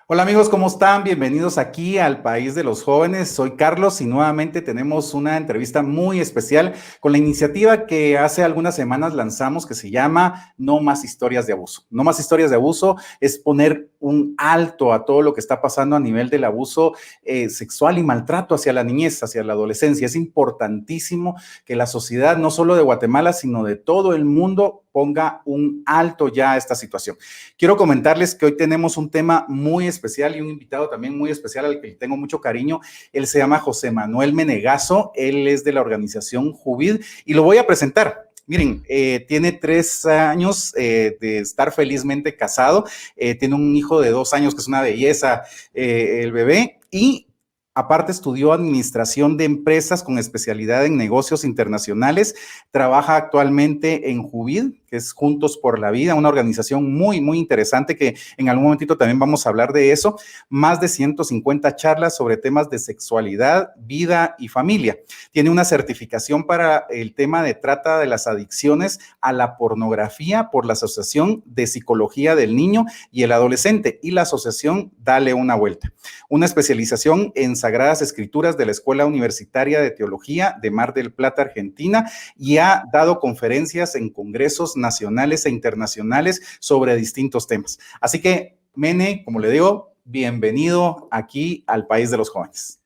Hola amigos, ¿cómo están? Bienvenidos aquí al País de los Jóvenes. Soy Carlos y nuevamente tenemos una entrevista muy especial con la iniciativa que hace algunas semanas lanzamos que se llama No Más Historias de Abuso. No Más Historias de Abuso es poner un alto a todo lo que está pasando a nivel del abuso sexual y maltrato hacia la niñez, hacia la adolescencia. Es importantísimo que la sociedad, no solo de Guatemala, sino de todo el mundo, ponga un alto ya a esta situación. Quiero comentarles que hoy tenemos un tema muy especial y un invitado también muy especial al que tengo mucho cariño. Él se llama José Manuel Menegazo, él es de la organización Juvid y lo voy a presentar. Miren, tiene 3 años de estar felizmente casado, tiene un hijo de 2 años que es una belleza, el bebé, y aparte estudió administración de empresas con especialidad en negocios internacionales, trabaja actualmente en Juvid, que es Juntos por la Vida, una organización muy, muy interesante que en algún momentito también vamos a hablar de eso. Más de 150 charlas sobre temas de sexualidad, vida y familia. Tiene una certificación para el tema de trata de las adicciones a la pornografía por la Asociación de Psicología del Niño y el Adolescente y la asociación Dale una Vuelta. Una especialización en Sagradas Escrituras de la Escuela Universitaria de Teología de Mar del Plata, Argentina, y ha dado conferencias en congresos nacionales e internacionales sobre distintos temas. Así que, Mene, como le digo, bienvenido aquí al País de los Jóvenes.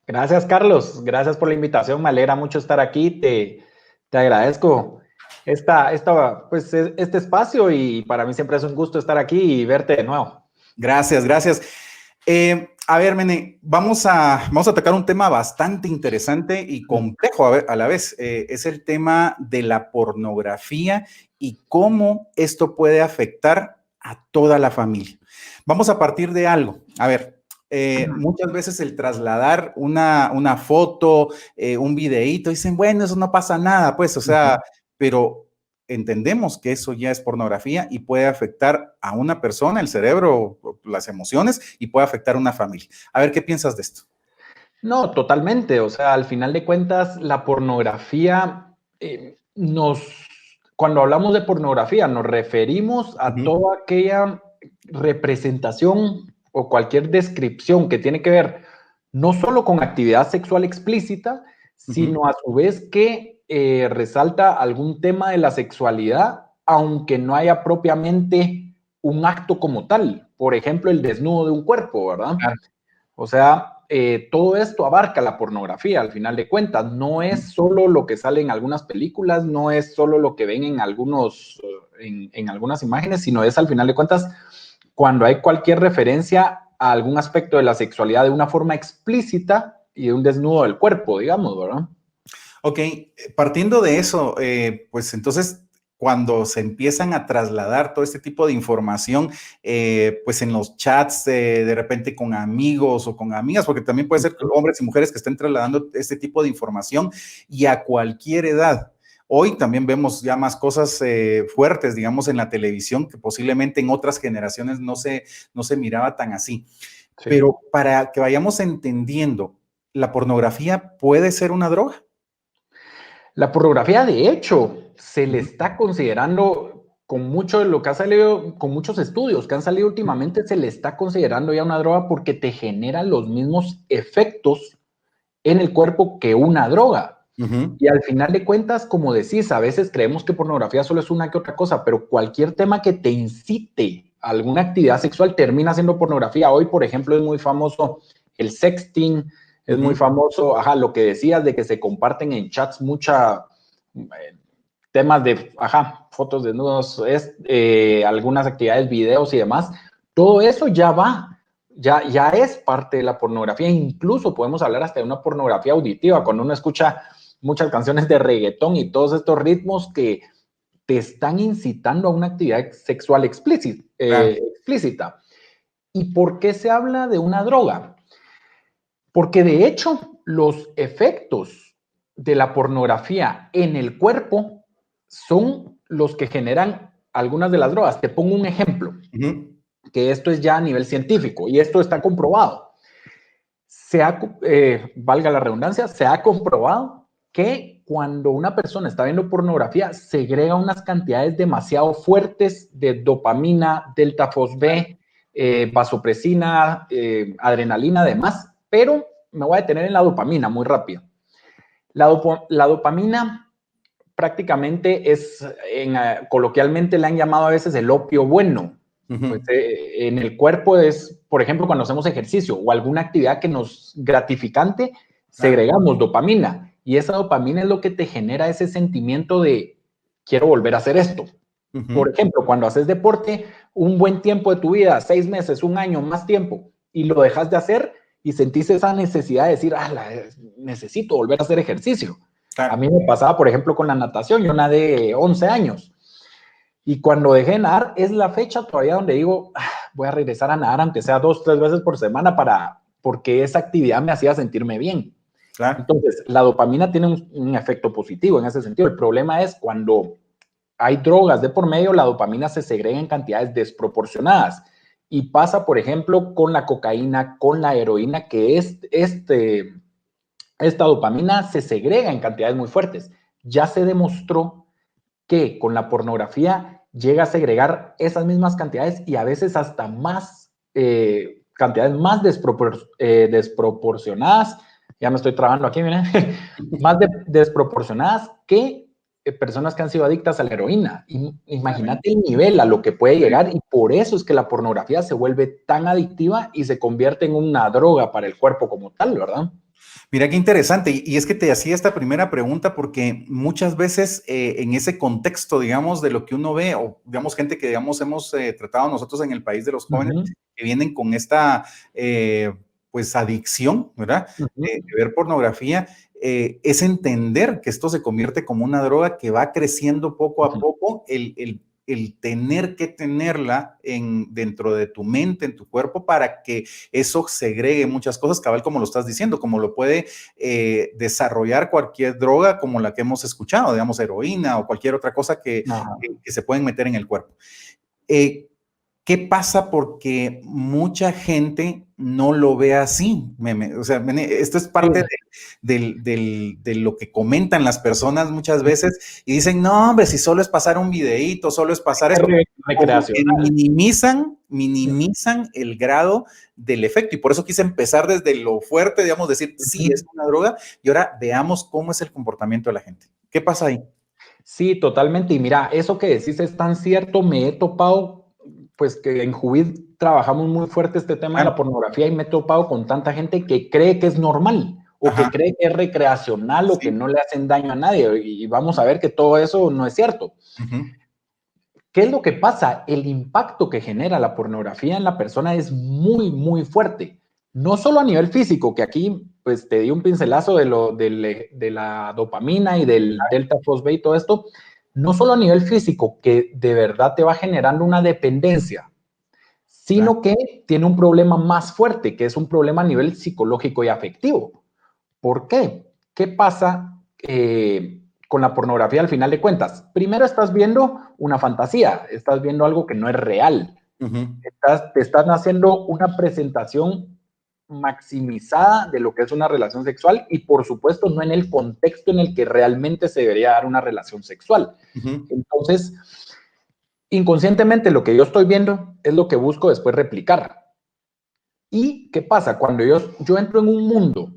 Gracias, Carlos. Gracias por la invitación. Me alegra mucho estar aquí. Te agradezco este espacio y para mí siempre es un gusto estar aquí y verte de nuevo. Gracias, gracias. A ver, Mene, vamos a tocar un tema bastante interesante y complejo a la vez. Es el tema de la pornografía y cómo esto puede afectar a toda la familia. Vamos a partir de algo. A ver, muchas veces el trasladar una foto, un videíto, dicen, bueno, eso no pasa nada, pues, o sea, pero entendemos que eso ya es pornografía y puede afectar a una persona, el cerebro, las emociones, y puede afectar a una familia. A ver, ¿qué piensas de esto? No, totalmente. O sea, al final de cuentas, la pornografía cuando hablamos de pornografía, nos referimos a toda aquella representación o cualquier descripción que tiene que ver no solo con actividad sexual explícita, sino a su vez que resalta algún tema de la sexualidad, aunque no haya propiamente un acto como tal. Por ejemplo, el desnudo de un cuerpo, ¿verdad? Claro. O sea, todo esto abarca la pornografía, al final de cuentas. No es solo lo que sale en algunas películas, no es solo lo que ven en algunas imágenes, sino es, al final de cuentas, cuando hay cualquier referencia a algún aspecto de la sexualidad de una forma explícita y de un desnudo del cuerpo, digamos, ¿verdad? Ok, partiendo de eso, pues entonces cuando se empiezan a trasladar todo este tipo de información, pues en los chats, de repente con amigos o con amigas, porque también puede ser hombres y mujeres que estén trasladando este tipo de información y a cualquier edad. Hoy también vemos ya más cosas fuertes, digamos, en la televisión, que posiblemente en otras generaciones no se miraba tan así. Sí. Pero para que vayamos entendiendo, ¿la pornografía puede ser una droga? La pornografía, de hecho, se le está considerando, con mucho de lo que ha salido, con muchos estudios que han salido últimamente, se le está considerando ya una droga porque te genera los mismos efectos en el cuerpo que una droga. Y al final de cuentas, como decís, a veces creemos que pornografía solo es una que otra cosa, pero cualquier tema que te incite a alguna actividad sexual termina siendo pornografía. Hoy, por ejemplo, es muy famoso el sexting, es muy famoso, lo que decías de que se comparten en chats temas de, fotos desnudos, algunas actividades, videos y demás. Todo eso ya es parte de la pornografía. Incluso podemos hablar hasta de una pornografía auditiva, cuando uno escucha muchas canciones de reggaetón y todos estos ritmos que te están incitando a una actividad sexual explícita. ¿Y por qué se habla de una droga? Porque de hecho los efectos de la pornografía en el cuerpo son los que generan algunas de las drogas. Te pongo un ejemplo, que esto es ya a nivel científico y esto está comprobado. Valga la redundancia, se ha comprobado que cuando una persona está viendo pornografía, segrega unas cantidades demasiado fuertes de dopamina, delta-fosb, vasopresina, adrenalina, además, pero me voy a detener en la dopamina muy rápido. La dopamina prácticamente es, coloquialmente le han llamado a veces el opio bueno. Pues, en el cuerpo es, por ejemplo, cuando hacemos ejercicio o alguna actividad que nos gratificante, segregamos dopamina y esa dopamina es lo que te genera ese sentimiento de quiero volver a hacer esto. Por ejemplo, cuando haces deporte, un buen tiempo de tu vida, 6 meses, 1 año, más tiempo, y lo dejas de hacer y sentís esa necesidad de decir, necesito volver a hacer ejercicio. Claro. A mí me pasaba, por ejemplo, con la natación. Yo nadé 11 años. Y cuando dejé de nadar, es la fecha todavía donde digo, voy a regresar a nadar, aunque sea 2, 3 veces por semana, porque esa actividad me hacía sentirme bien. Claro. Entonces, la dopamina tiene un efecto positivo en ese sentido. El problema es cuando hay drogas de por medio, la dopamina se segrega en cantidades desproporcionadas. Y pasa, por ejemplo, con la cocaína, con la heroína, que esta dopamina se segrega en cantidades muy fuertes. Ya se demostró que con la pornografía llega a segregar esas mismas cantidades y a veces hasta más, cantidades más desproporcionadas. Ya me estoy trabando aquí, miren. Más desproporcionadas que personas que han sido adictas a la heroína. Imagínate el nivel a lo que puede llegar y por eso es que la pornografía se vuelve tan adictiva y se convierte en una droga para el cuerpo como tal, ¿verdad? Mira qué interesante. Y es que te hacía esta primera pregunta porque muchas veces en ese contexto, digamos, de lo que uno ve, o digamos, gente que, digamos, hemos tratado nosotros en el país de los jóvenes, que vienen con esta, pues, adicción, ¿verdad? De ver pornografía, es entender que esto se convierte como una droga que va creciendo poco a poco, el tener que tenerla dentro de tu mente, en tu cuerpo, para que eso segregue muchas cosas, cabal, como lo estás diciendo, como lo puede desarrollar cualquier droga como la que hemos escuchado, digamos, heroína o cualquier otra cosa que se pueden meter en el cuerpo. ¿Qué pasa? Porque mucha gente no lo ve así. O sea, esto es parte de lo que comentan las personas muchas veces y dicen, no, hombre, si solo es pasar un videíto, solo es pasar esto. Minimizan el grado del efecto. Y por eso quise empezar desde lo fuerte, digamos, decir, sí, es una droga. Y ahora veamos cómo es el comportamiento de la gente. ¿Qué pasa ahí? Sí, totalmente. Y mira, eso que decís es tan cierto. Me he topado, pues que en Juvid trabajamos muy fuerte este tema de la pornografía y me he topado con tanta gente que cree que es normal o que cree que es recreacional o que no le hacen daño a nadie. Y vamos a ver que todo eso no es cierto. ¿Qué es lo que pasa? El impacto que genera la pornografía en la persona es muy, muy fuerte. No solo a nivel físico, que aquí pues te di un pincelazo de la dopamina y del delta fosfato y todo esto, no solo a nivel físico, que de verdad te va generando una dependencia, sino que tiene un problema más fuerte, que es un problema a nivel psicológico y afectivo. ¿Por qué? ¿Qué pasa con la pornografía al final de cuentas? Primero estás viendo una fantasía, estás viendo algo que no es real. Te están haciendo una presentación maximizada de lo que es una relación sexual y por supuesto no en el contexto en el que realmente se debería dar una relación sexual. Entonces, inconscientemente lo que yo estoy viendo es lo que busco después replicar. ¿Y qué pasa? Cuando yo entro en un mundo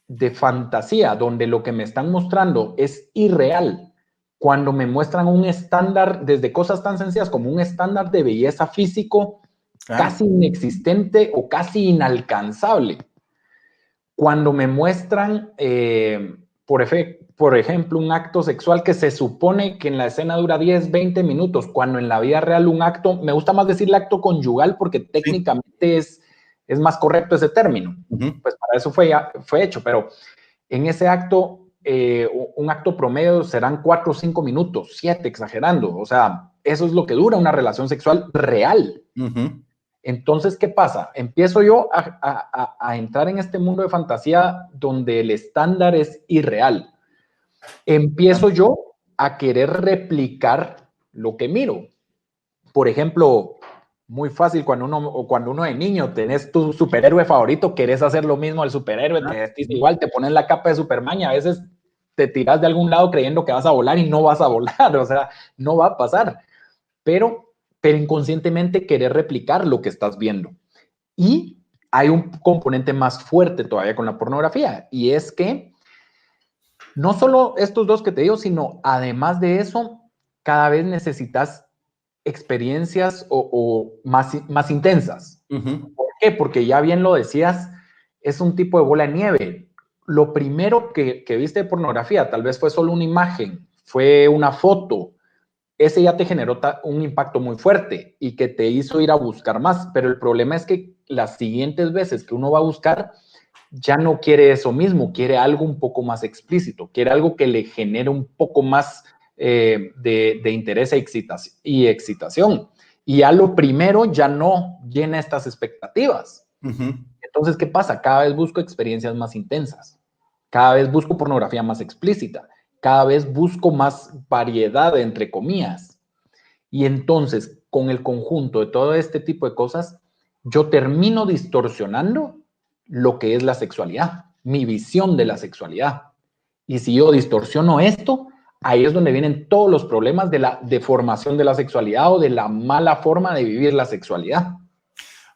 de fantasía donde lo que me están mostrando es irreal, cuando me muestran un estándar, desde cosas tan sencillas como un estándar de belleza físico casi inexistente o casi inalcanzable, cuando me muestran, por ejemplo, un acto sexual que se supone que en la escena dura 10, 20 minutos, cuando en la vida real un acto, me gusta más decir el acto conyugal porque técnicamente es más correcto ese término, pues para eso fue hecho, pero en ese acto, un acto promedio serán 4 o 5 minutos, 7 exagerando, o sea, eso es lo que dura una relación sexual real. Entonces, ¿qué pasa? Empiezo yo a entrar en este mundo de fantasía donde el estándar es irreal. Empiezo yo a querer replicar lo que miro. Por ejemplo, muy fácil, cuando uno de niño tenés tu superhéroe favorito, querés hacer lo mismo al superhéroe, te vestís igual, te pones la capa de Superman y a veces te tirás de algún lado creyendo que vas a volar y no vas a volar, o sea, no va a pasar. Pero pero inconscientemente querer replicar lo que estás viendo. Y hay un componente más fuerte todavía con la pornografía, y es que no solo estos dos que te digo, sino además de eso, cada vez necesitas experiencias o más intensas. Ujú. ¿Por qué? Porque ya bien lo decías, es un tipo de bola de nieve. Lo primero que viste de pornografía tal vez fue solo una imagen, fue una foto. Ese ya te generó un impacto muy fuerte y que te hizo ir a buscar más. Pero el problema es que las siguientes veces que uno va a buscar, ya no quiere eso mismo, quiere algo un poco más explícito, quiere algo que le genere un poco más de interés y excitación. Y ya lo primero ya no llena estas expectativas. Ujú. Entonces, ¿qué pasa? Cada vez busco experiencias más intensas, cada vez busco pornografía más explícita, cada vez busco más variedad, entre comillas. Y entonces, con el conjunto de todo este tipo de cosas, yo termino distorsionando lo que es la sexualidad, mi visión de la sexualidad. Y si yo distorsiono esto, ahí es donde vienen todos los problemas de la deformación de la sexualidad o de la mala forma de vivir la sexualidad.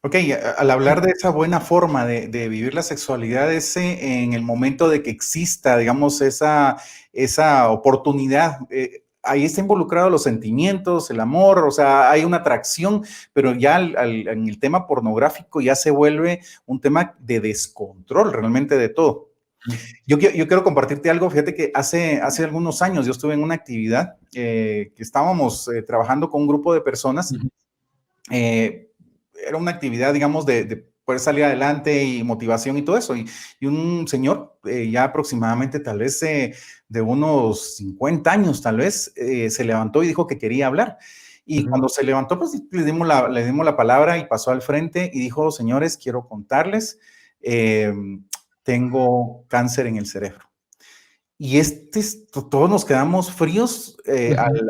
Ok, al hablar de esa buena forma de vivir la sexualidad, ese en el momento de que exista, digamos, esa oportunidad, ahí está involucrado los sentimientos, el amor, o sea, hay una atracción, pero ya en el tema pornográfico ya se vuelve un tema de descontrol realmente de todo. Yo quiero compartirte algo, fíjate que hace algunos años yo estuve en una actividad que estábamos trabajando con un grupo de personas. Era una actividad, digamos, de poder salir adelante y motivación y todo eso. Y un señor, ya aproximadamente tal vez de unos 50 años, tal vez, se levantó y dijo que quería hablar. Y cuando se levantó, pues le dimos la palabra y pasó al frente y dijo, señores, quiero contarles, eh, tengo cáncer en el cerebro. Y todos nos quedamos fríos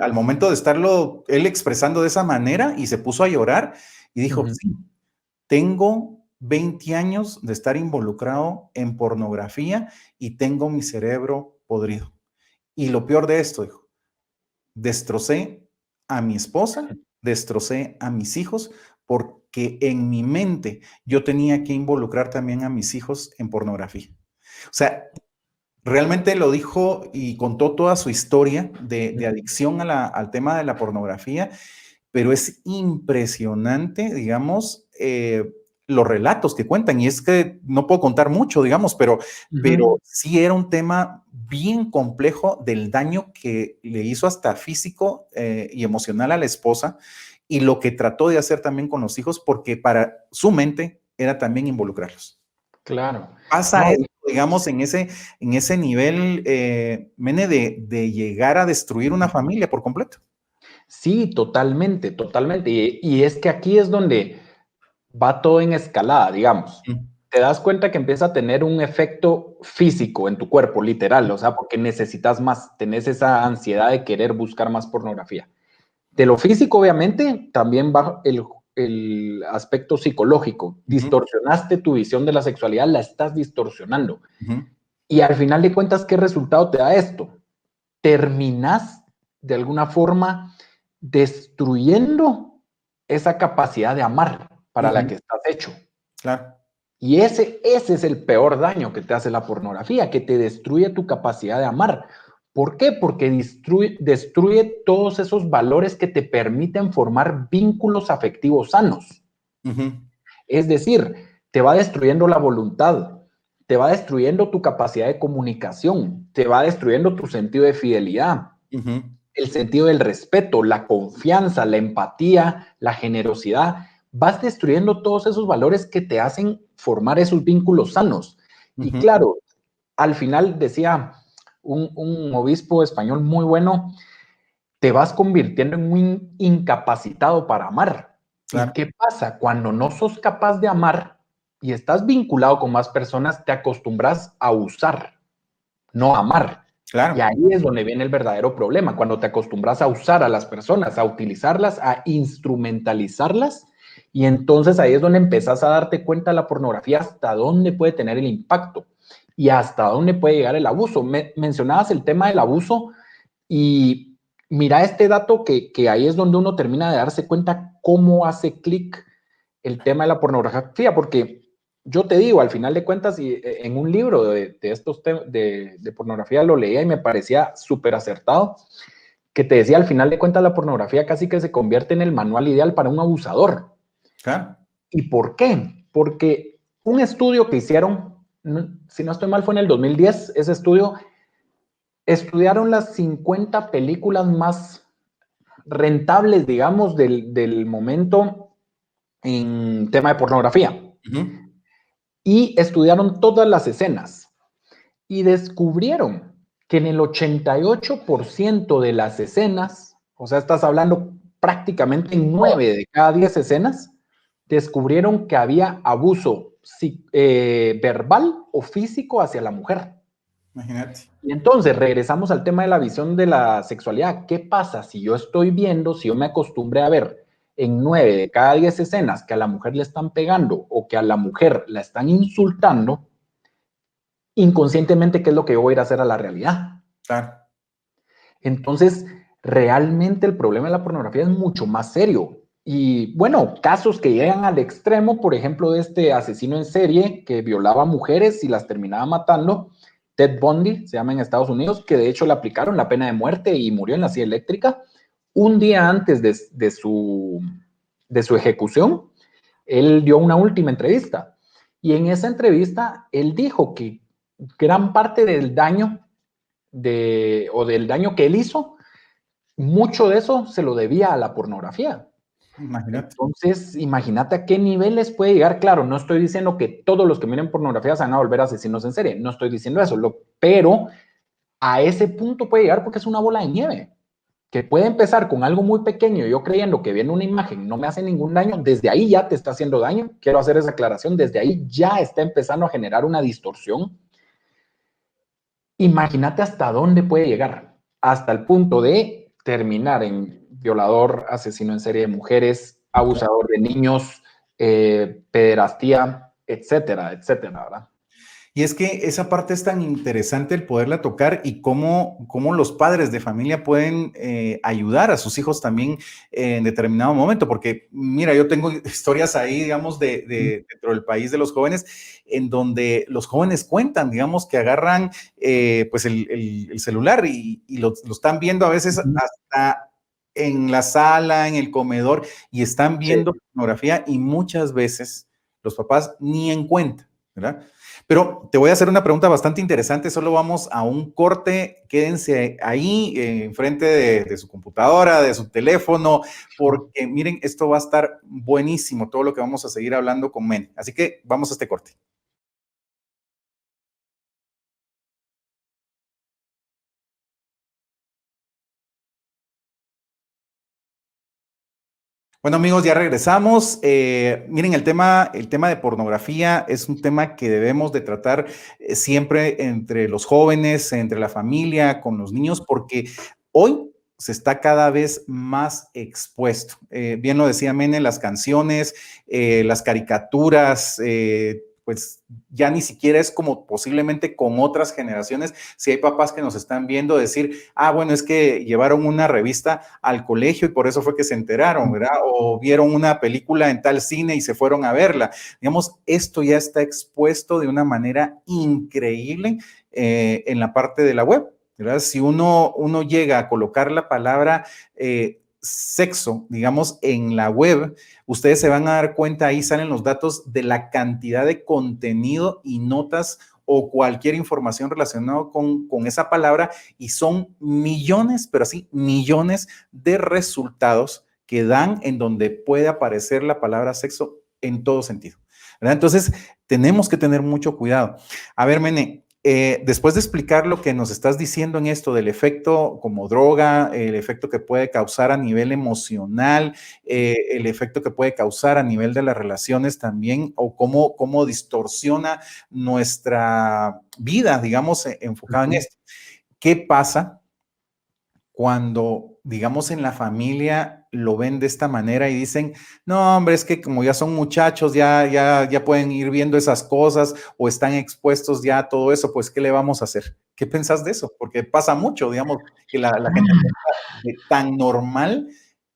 al momento de estarlo él expresando de esa manera y se puso a llorar y dijo, sí, tengo 20 años de estar involucrado en pornografía y tengo mi cerebro podrido. Y lo peor de esto, dijo, destrocé a mi esposa, destrocé a mis hijos porque en mi mente yo tenía que involucrar también a mis hijos en pornografía. O sea, realmente lo dijo y contó toda su historia de adicción al tema de la pornografía, pero es impresionante, digamos, los relatos que cuentan. Y es que no puedo contar mucho, digamos, pero sí era un tema bien complejo del daño que le hizo hasta físico y emocional a la esposa y lo que trató de hacer también con los hijos, porque para su mente era también involucrarlos. Claro. Pasa No, eso, digamos, en ese nivel, Mene, de llegar a destruir una familia por completo. sí, totalmente, totalmente. Y es que aquí es donde va todo en escalada, digamos. Mm. Te das cuenta que empieza a tener un efecto físico en tu cuerpo, literal, o sea, porque necesitas más, tenés esa ansiedad de querer buscar más pornografía. De lo físico, obviamente, también va el aspecto psicológico. Ujú, Distorsionaste tu visión de la sexualidad, la estás distorsionando. ujú, Y al final de cuentas, ¿qué resultado te da esto? Terminas de alguna forma destruyendo esa capacidad de amar para la ujú, que estás hecho. claro. Y ese es el peor daño que te hace la pornografía, que te destruye tu capacidad de amar. ¿Por qué? Porque destruye todos esos valores que te permiten formar vínculos afectivos sanos. Ujú, Es decir, te va destruyendo la voluntad, te va destruyendo tu capacidad de comunicación, te va destruyendo tu sentido de fidelidad, ujú, el sentido del respeto, la confianza, la empatía, la generosidad. Vas destruyendo todos esos valores que te hacen formar esos vínculos sanos. Y ujú, claro, al final decía un obispo español muy bueno, te vas convirtiendo en un incapacitado para amar. ¿Y claro, qué pasa? Cuando no sos capaz de amar y estás vinculado con más personas, te acostumbras a usar, no a amar. Y claro. ahí es donde viene el verdadero problema, cuando te acostumbras a usar a las personas, a utilizarlas, a instrumentalizarlas, y entonces ahí es donde empezás a darte cuenta de la pornografía hasta dónde puede tener el impacto y hasta dónde puede llegar el abuso. Mencionabas el tema del abuso y Mira este dato que ahí es donde uno termina de darse cuenta cómo hace clic el tema de la pornografía, porque yo te digo, al final de cuentas, y en un libro de estos de pornografía lo leía y me parecía súper acertado, que te decía, al final de cuentas, la pornografía casi que se convierte en el manual ideal para un abusador. Claro. ¿Y por qué? Porque un estudio que hicieron, si no estoy mal, fue en el 2010, ese estudio, estudiaron las 50 películas más rentables, digamos, del momento en tema de pornografía. Uh-huh. Y estudiaron todas las escenas y descubrieron que en el 88% de las escenas, o sea, estás hablando prácticamente en 9 de cada 10 escenas, descubrieron que había abuso verbal o físico hacia la mujer. Imagínate. Y entonces regresamos al tema de la visión de la sexualidad. ¿Qué pasa si yo estoy viendo, si yo me acostumbré a ver en 9 de cada 10 escenas que a la mujer le están pegando o que a la mujer la están insultando, inconscientemente, ¿qué es lo que yo voy a ir a hacer a la realidad? Claro. Entonces, realmente el problema de la pornografía es mucho más serio. Y bueno, casos que llegan al extremo, por ejemplo, de este asesino en serie que violaba mujeres y las terminaba matando, Ted Bundy, se llama en Estados Unidos, que de hecho le aplicaron la pena de muerte y murió en la silla eléctrica. Un día antes de su ejecución, él dio una última entrevista. Y en esa entrevista, él dijo que gran parte del daño o del daño que él hizo, mucho de eso se lo debía a la pornografía. Imagínate. Entonces, imagínate a qué niveles puede llegar. Claro, no estoy diciendo que todos los que miren pornografía se van a volver asesinos en serie, no estoy diciendo eso, pero a ese punto puede llegar porque es una bola de nieve, que puede empezar con algo muy pequeño, yo creyendo que viendo una imagen no me hace ningún daño, desde ahí ya te está haciendo daño, quiero hacer esa aclaración, desde ahí ya está empezando a generar una distorsión. Imagínate hasta dónde puede llegar, hasta el punto de terminar en violador, asesino en serie de mujeres, abusador de niños, pederastía, etcétera, etcétera, ¿verdad? Y es que esa parte es tan interesante el poderla tocar y cómo los padres de familia pueden ayudar a sus hijos también en determinado momento, porque mira, yo tengo historias ahí, digamos, dentro del país de los jóvenes, en donde los jóvenes cuentan, digamos, que agarran pues el celular y lo están viendo a veces hasta en la sala, en el comedor, y están Sí. viendo pornografía y muchas veces los papás ni en cuenta, ¿verdad? Pero te voy a hacer una pregunta bastante interesante, solo vamos a un corte, quédense ahí enfrente de su computadora, de su teléfono, porque miren, esto va a estar buenísimo, todo lo que vamos a seguir hablando con Men. Así que vamos a este corte. Bueno, amigos, ya regresamos. Miren, el tema de pornografía es un tema que debemos de tratar siempre entre los jóvenes, entre la familia, con los niños, porque hoy se está cada vez más expuesto. Bien lo decía Mene, las canciones, las caricaturas, pues ya ni siquiera es como posiblemente con otras generaciones. Si hay papás que nos están viendo decir, ah, bueno, es que llevaron una revista al colegio y por eso fue que se enteraron, ¿verdad? O vieron una película en tal cine y se fueron a verla. Digamos, esto ya está expuesto de una manera increíble en la parte de la web, ¿verdad? Si uno llega a colocar la palabra sexo, digamos, en la web, ustedes se van a dar cuenta, ahí salen los datos de la cantidad de contenido y notas o cualquier información relacionada con esa palabra y son millones, pero así millones de resultados que dan en donde puede aparecer la palabra sexo en todo sentido, ¿verdad? Entonces, tenemos que tener mucho cuidado. A ver, Mene, después de explicar lo que nos estás diciendo en esto del efecto como droga, el efecto que puede causar a nivel emocional, el efecto que puede causar a nivel de las relaciones también, o cómo distorsiona nuestra vida, digamos, enfocada en esto. ¿Qué pasa cuando, digamos, en la familia lo ven de esta manera y dicen, no, hombre, es que como ya son muchachos, ya pueden ir viendo esas cosas o están expuestos ya a todo eso, pues, ¿qué le vamos a hacer? ¿Qué pensás de eso? Porque pasa mucho, digamos, que la gente tan normal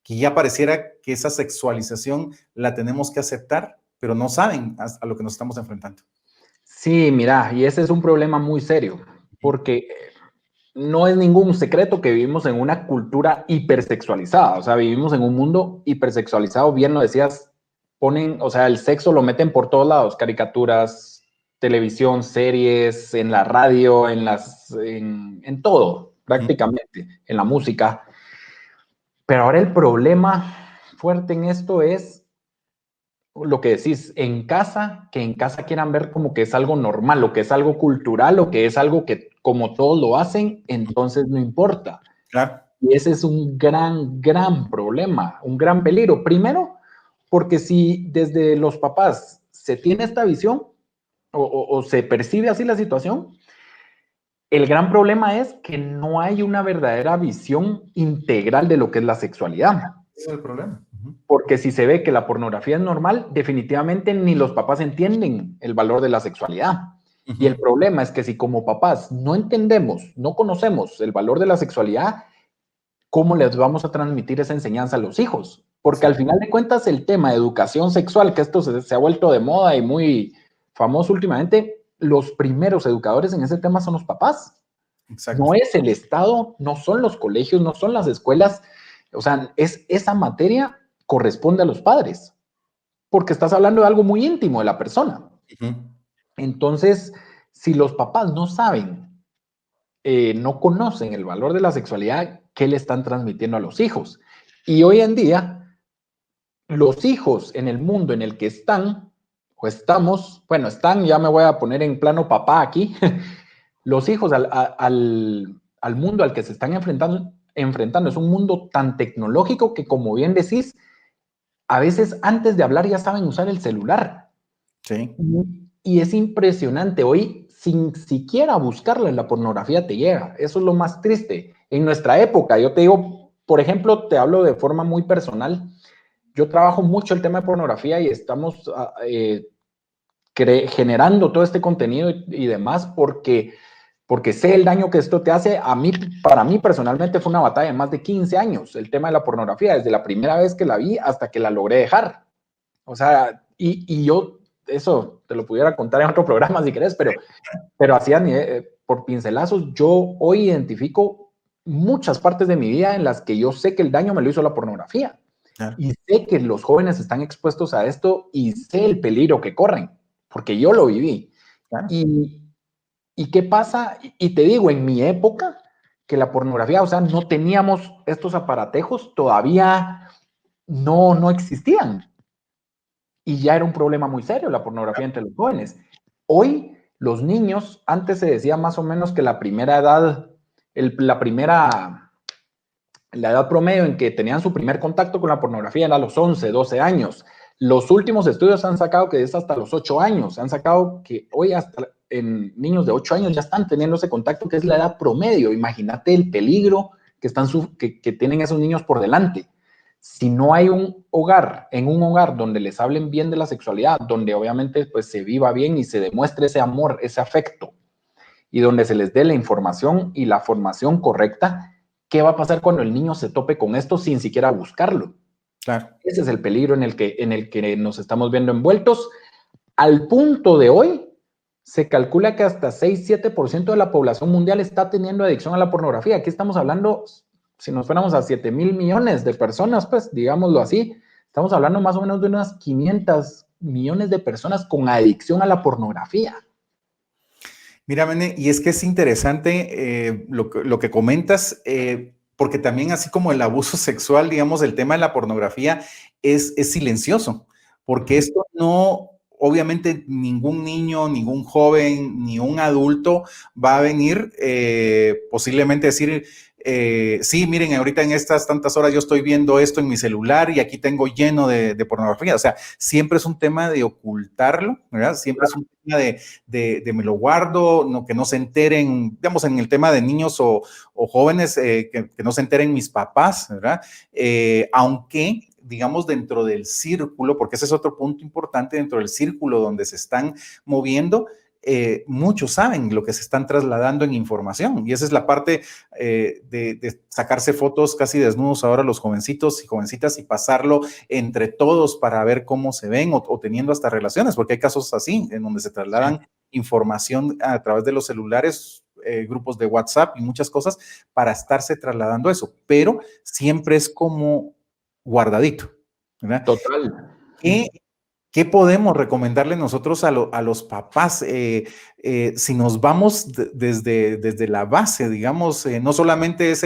que ya pareciera que esa sexualización la tenemos que aceptar, pero no saben a lo que nos estamos enfrentando. Sí, mira, y ese es un problema muy serio, porque no es ningún secreto que vivimos en una cultura hipersexualizada, o sea, vivimos en un mundo hipersexualizado, bien lo decías, ponen, o sea, el sexo lo meten por todos lados, caricaturas, televisión, series, en la radio, en todo, prácticamente, en la música. Pero ahora el problema fuerte en esto es lo que decís, en casa, que en casa quieran ver como que es algo normal, o que es algo cultural, o que es algo que como todos lo hacen, entonces no importa. Claro. Y ese es un gran problema, un gran peligro. Primero, porque si desde los papás se tiene esta visión o se percibe así la situación, el gran problema es que no hay una verdadera visión integral de lo que es la sexualidad. Ese es el problema. Porque si se ve que la pornografía es normal, definitivamente ni los papás entienden el valor de la sexualidad. Y el problema es que si como papás no entendemos, no conocemos el valor de la sexualidad, ¿cómo les vamos a transmitir esa enseñanza a los hijos? Porque al final de cuentas el tema de educación sexual, que esto se ha vuelto de moda y muy famoso últimamente, los primeros educadores en ese tema son los papás. Exacto. No es el Estado, no son los colegios, no son las escuelas. O sea, esa materia corresponde a los padres, porque estás hablando de algo muy íntimo de la persona. Entonces, si los papás no saben, no conocen el valor de la sexualidad, ¿qué le están transmitiendo a los hijos? Y hoy en día, los hijos en el mundo en el que están, o estamos, bueno, están, ya me voy a poner en plano papá aquí, los hijos al mundo al que se están enfrentando es un mundo tan tecnológico que, como bien decís, a veces antes de hablar ya saben usar el celular. Sí. Y es impresionante. Hoy, sin siquiera buscarla en la pornografía, te llega. Eso es lo más triste. En nuestra época, yo te digo, por ejemplo, te hablo de forma muy personal. Yo trabajo mucho el tema de pornografía y estamos generando todo este contenido y demás porque sé el daño que esto te hace. Para mí personalmente fue una batalla de más de 15 años, el tema de la pornografía, desde la primera vez que la vi hasta que la logré dejar. O sea, y yo eso te lo pudiera contar en otro programa si querés, pero así por pincelazos, yo hoy identifico muchas partes de mi vida en las que yo sé que el daño me lo hizo la pornografía. Claro. Y sé que los jóvenes están expuestos a esto y sé el peligro que corren, porque yo lo viví. Claro. ¿Y qué pasa? Y te digo, en mi época, que la pornografía, o sea, no teníamos estos aparatejos, todavía no existían. Y ya era un problema muy serio la pornografía entre los jóvenes. Hoy, los niños, antes se decía más o menos que la primera edad, la edad promedio en que tenían su primer contacto con la pornografía era a los 11, 12 años. Los últimos estudios han sacado que es hasta los 8 años. Han sacado que hoy hasta en niños de 8 años ya están teniendo ese contacto, que es la edad promedio. Imagínate el peligro que tienen esos niños por delante. Si no hay un hogar donde les hablen bien de la sexualidad, donde obviamente pues se viva bien y se demuestre ese amor, ese afecto, y donde se les dé la información y la formación correcta, ¿qué va a pasar cuando el niño se tope con esto sin siquiera buscarlo? Claro. Ese es el peligro en el que nos estamos viendo envueltos. Al punto de hoy, se calcula que hasta 6-7% de la población mundial está teniendo adicción a la pornografía. Aquí estamos hablando, si nos fuéramos a 7,000 millones de personas, pues digámoslo así, estamos hablando más o menos de unas 500 millones de personas con adicción a la pornografía. Mira, Mene, y es que es interesante lo que comentas, porque también así como el abuso sexual, digamos, el tema de la pornografía es silencioso, porque esto no, obviamente ningún niño, ningún joven, ni un adulto va a venir posiblemente decir, sí, miren, ahorita en estas tantas horas yo estoy viendo esto en mi celular y aquí tengo lleno de pornografía. O sea, siempre es un tema de ocultarlo, ¿verdad? Siempre es un tema de me lo guardo, no, que no se enteren, digamos, en el tema de niños o jóvenes, que no se enteren mis papás, ¿verdad? Aunque digamos, dentro del círculo, porque ese es otro punto importante, dentro del círculo donde se están moviendo, muchos saben lo que se están trasladando en información. Y esa es la parte de sacarse fotos casi desnudos ahora los jovencitos y jovencitas y pasarlo entre todos para ver cómo se ven o teniendo hasta relaciones, porque hay casos así, en donde se trasladan información a través de los celulares, grupos de WhatsApp y muchas cosas para estarse trasladando eso, pero siempre es como guardadito, ¿verdad? Total. ¿Qué podemos recomendarle nosotros a los papás? Si nos vamos desde la base, digamos, no solamente es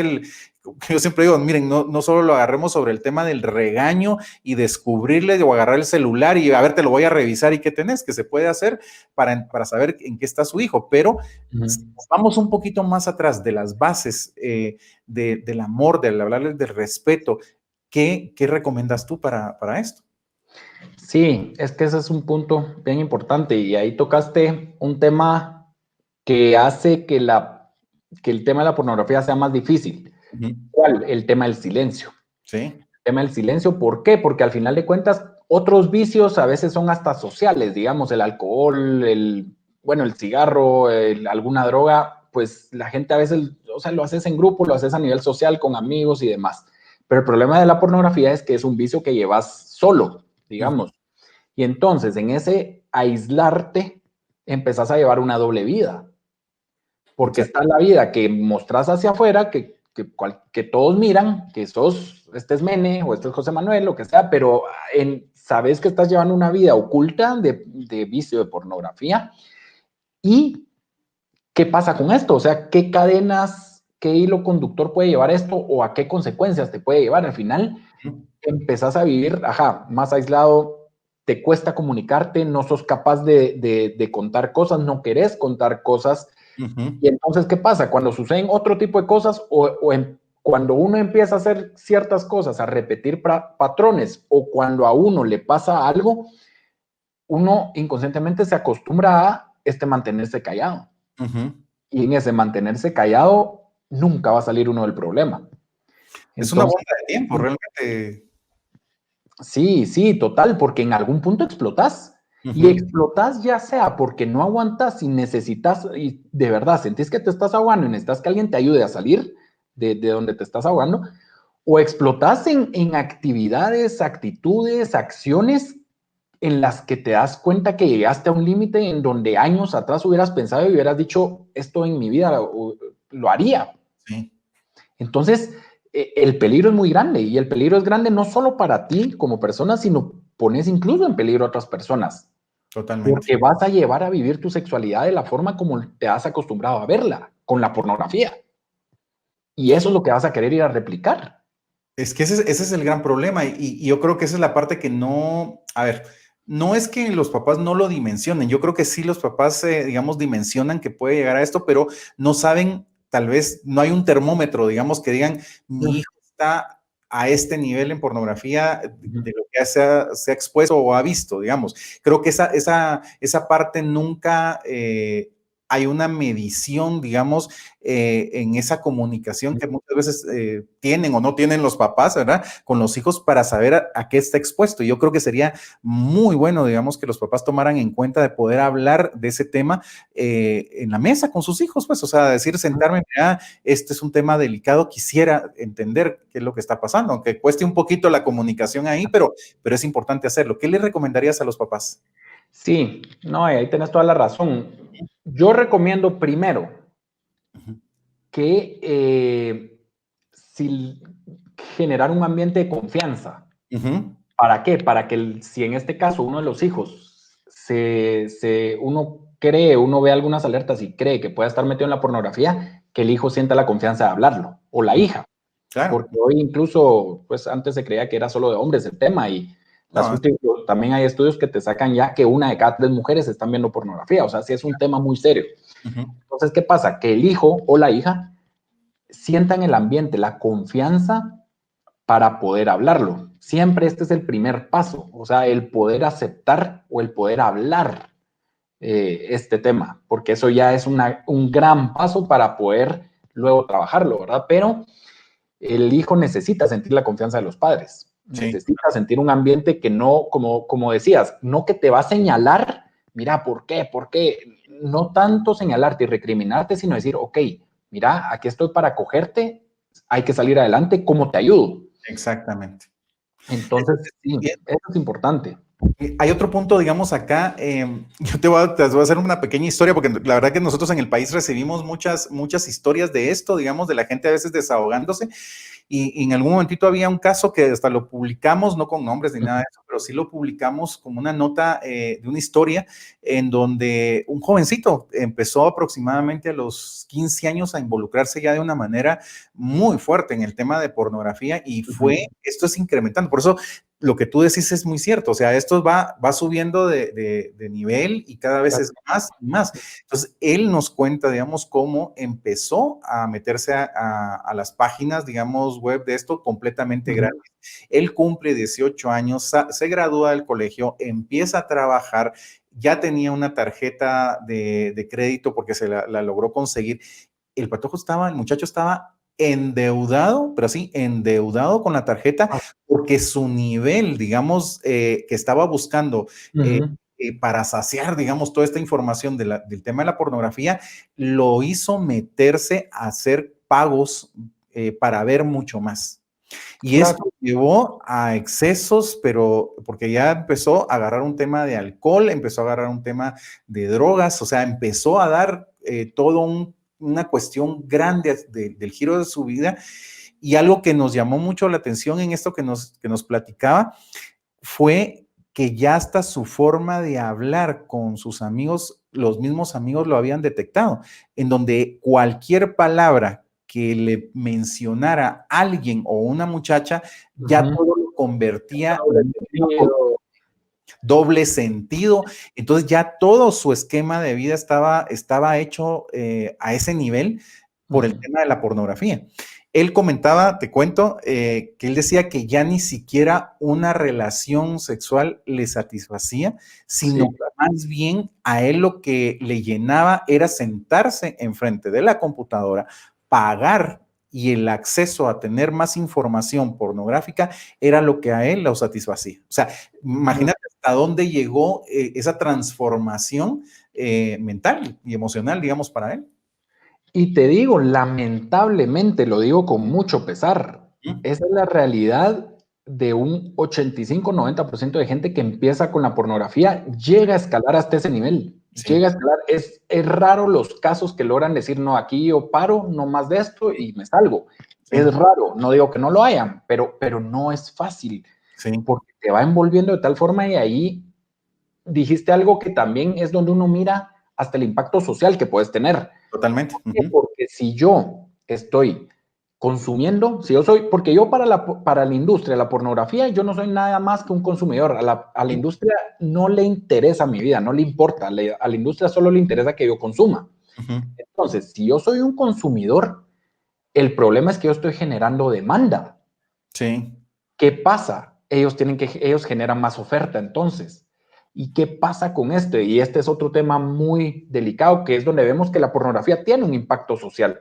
yo siempre digo, miren, no solo lo agarremos sobre el tema del regaño y descubrirle o agarrar el celular y a ver, te lo voy a revisar y qué tenés, que se puede hacer para saber en qué está su hijo, pero si nos vamos un poquito más atrás de las bases del amor, de hablarles del respeto, ¿qué recomiendas tú para esto? Sí, es que ese es un punto bien importante y ahí tocaste un tema que hace que el tema de la pornografía sea más difícil. ¿Cuál? El tema del silencio. Sí. El tema del silencio, ¿por qué? Porque al final de cuentas, otros vicios a veces son hasta sociales, digamos, el alcohol, el cigarro, alguna droga, pues la gente a veces, o sea, lo haces en grupo, lo haces a nivel social con amigos y demás. Pero el problema de la pornografía es que es un vicio que llevas solo, digamos. Y entonces, en ese aislarte, empezás a llevar una doble vida. Porque está la vida que mostrás hacia afuera, que todos miran, que este es Mene o este es José Manuel, lo que sea, pero sabes que estás llevando una vida oculta de vicio de pornografía. ¿Y qué pasa con esto? O sea, ¿qué cadenas, qué hilo conductor puede llevar esto o a qué consecuencias te puede llevar? Al final, empezás a vivir, más aislado, te cuesta comunicarte, no sos capaz de contar cosas, no querés contar cosas. Y entonces, ¿qué pasa? Cuando suceden otro tipo de cosas cuando uno empieza a hacer ciertas cosas, a repetir patrones o cuando a uno le pasa algo, uno inconscientemente se acostumbra a mantenerse callado. Y en ese mantenerse callado nunca va a salir uno del problema. Es una bomba de tiempo, realmente. Sí, total, porque en algún punto explotás. Y explotás ya sea porque no aguantas y necesitas, y de verdad sentís que te estás ahogando y necesitas que alguien te ayude a salir de donde te estás ahogando, o explotás en actividades, actitudes, acciones en las que te das cuenta que llegaste a un límite en donde años atrás hubieras pensado y hubieras dicho, esto en mi vida lo haría. Sí. Entonces, el peligro es muy grande y el peligro es grande no solo para ti como persona, sino pones incluso en peligro a otras personas. Totalmente. Porque vas a llevar a vivir tu sexualidad de la forma como te has acostumbrado a verla, con la pornografía. Y eso es lo que vas a querer ir a replicar. Es que ese es el gran problema y yo creo que esa es la parte que no, a ver, no es que los papás no lo dimensionen, yo creo que sí los papás, digamos, dimensionan que puede llegar a esto, pero no saben, tal vez no hay un termómetro, digamos, que digan, mi hijo está a este nivel en pornografía de lo que se ha expuesto o ha visto, digamos. Creo que esa parte nunca hay una medición, digamos, en esa comunicación que muchas veces tienen o no tienen los papás, ¿verdad? Con los hijos para saber a qué está expuesto. Y yo creo que sería muy bueno, digamos, que los papás tomaran en cuenta de poder hablar de ese tema en la mesa con sus hijos, pues, o sea, decir, sentarme, mira, este es un tema delicado, quisiera entender qué es lo que está pasando, aunque cueste un poquito la comunicación ahí, pero es importante hacerlo. ¿Qué le recomendarías a los papás? Sí, no, ahí tienes toda la razón. Yo recomiendo primero que generar un ambiente de confianza. ¿Para qué? Para que si en este caso uno de los hijos uno ve algunas alertas y cree que puede estar metido en la pornografía, que el hijo sienta la confianza de hablarlo, o la hija. Claro. Porque hoy incluso, pues antes se creía que era solo de hombres el tema y también hay estudios que te sacan ya que 1 de cada 3 mujeres están viendo pornografía, o sea, sí es un tema muy serio. Entonces, ¿qué pasa? Que el hijo o la hija sientan el ambiente, la confianza para poder hablarlo. Siempre este es el primer paso, o sea, el poder aceptar o el poder hablar este tema, porque eso ya es un gran paso para poder luego trabajarlo, ¿verdad? Pero el hijo necesita sentir la confianza de los padres, Sí. necesita sentir un ambiente que no, como decías, no que te va a señalar, mira, ¿por qué? ¿Por qué? No tanto señalarte y recriminarte, sino decir, ok, mira, aquí estoy para cogerte, hay que salir adelante, ¿cómo te ayudo? Exactamente. Entonces, sí, eso es importante. Hay otro punto, digamos, acá, yo te voy a hacer una pequeña historia, porque la verdad que nosotros en el país recibimos muchas historias de esto, digamos, de la gente a veces desahogándose, y en algún momentito había un caso que hasta lo publicamos, no con nombres ni nada de eso, pero sí lo publicamos como una nota de una historia en donde un jovencito empezó aproximadamente a los 15 años a involucrarse ya de una manera muy fuerte en el tema de pornografía, y esto es incrementando. Por eso lo que tú decís es muy cierto, o sea, esto va subiendo de nivel y cada vez es más y más. Entonces, él nos cuenta, digamos, cómo empezó a meterse a las páginas, digamos, web de esto completamente gratis. Él cumple 18 años, se gradúa del colegio, empieza a trabajar, ya tenía una tarjeta de crédito porque se la logró conseguir. El muchacho estaba endeudado, pero sí, endeudado con la tarjeta, porque su nivel, digamos, que estaba buscando para saciar, digamos, toda esta información del tema de la pornografía, lo hizo meterse a hacer pagos para ver mucho más. Y esto llevó a excesos, pero porque ya empezó a agarrar un tema de alcohol, empezó a agarrar un tema de drogas, o sea, empezó a dar todo una cuestión grande del giro de su vida. Y algo que nos llamó mucho la atención en esto que nos platicaba fue que ya hasta su forma de hablar con sus amigos, los mismos amigos lo habían detectado, en donde cualquier palabra que le mencionara alguien o una muchacha, ya todo lo convertía en doble sentido. Entonces ya todo su esquema de vida estaba hecho a ese nivel por el tema de la pornografía. Él comentaba, te cuento, que él decía que ya ni siquiera una relación sexual le satisfacía, sino que más bien a él lo que le llenaba era sentarse enfrente de la computadora, pagar, y el acceso a tener más información pornográfica era lo que a él lo satisfacía. O sea, imagínate hasta dónde llegó esa transformación mental y emocional, digamos, para él. Y te digo, lamentablemente, lo digo con mucho pesar, esa es la realidad de un 85-90% de gente que empieza con la pornografía, llega a escalar hasta ese nivel, llega a escalar. Es raro los casos que logran decir, no, aquí yo paro, no más de esto y me salgo. Es raro, no digo que no lo hayan, pero no es fácil, porque te va envolviendo de tal forma, y ahí dijiste algo que también es donde uno mira hasta el impacto social que puedes tener. Totalmente. Porque si yo estoy consumiendo, si yo soy, porque yo para la industria, la pornografía, yo no soy nada más que un consumidor. A la industria no le interesa mi vida, no le importa. A la industria solo le interesa que yo consuma. Entonces, si yo soy un consumidor, el problema es que yo estoy generando demanda. Sí. ¿Qué pasa? Ellos generan más oferta, entonces. ¿Y qué pasa con esto? Y este es otro tema muy delicado, que es donde vemos que la pornografía tiene un impacto social.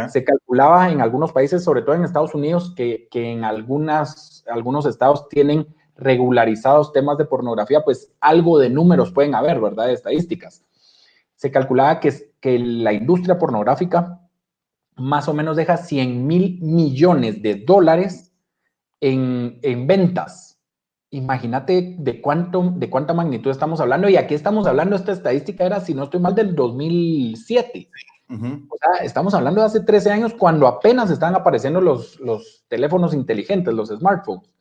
Se calculaba en algunos países, sobre todo en Estados Unidos, que en algunos estados tienen regularizados temas de pornografía, pues algo de números pueden haber, ¿verdad? De estadísticas. Se calculaba que la industria pornográfica más o menos deja 100,000 millones de dólares en ventas. Imagínate de cuánta magnitud estamos hablando. Y aquí estamos hablando, esta estadística era, si no estoy mal, del 2007. O sea, estamos hablando de hace 13 años, cuando apenas están apareciendo los teléfonos inteligentes, los smartphones.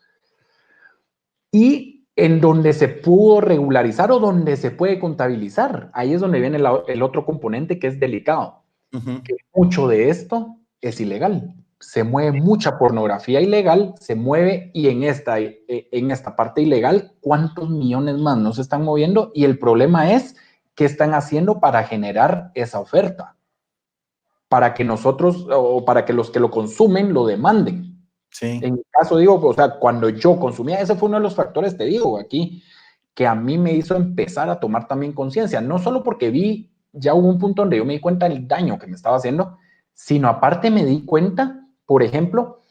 Y en donde se pudo regularizar o donde se puede contabilizar, ahí es donde viene el otro componente que es delicado. Que mucho de esto es ilegal. Se mueve mucha pornografía ilegal, se mueve, y en esta parte ilegal, ¿cuántos millones más no se están moviendo? Y el problema es, ¿qué están haciendo para generar esa oferta? para que nosotros o para que los que lo consumen lo demanden. Sí. En mi caso, digo, o sea, cuando yo consumía, ese fue uno de los factores, te digo, aquí, que a mí me hizo empezar a tomar también conciencia, no solo porque vi, ya hubo un punto donde yo me di cuenta del daño que me estaba haciendo, sino aparte me di cuenta, por ejemplo,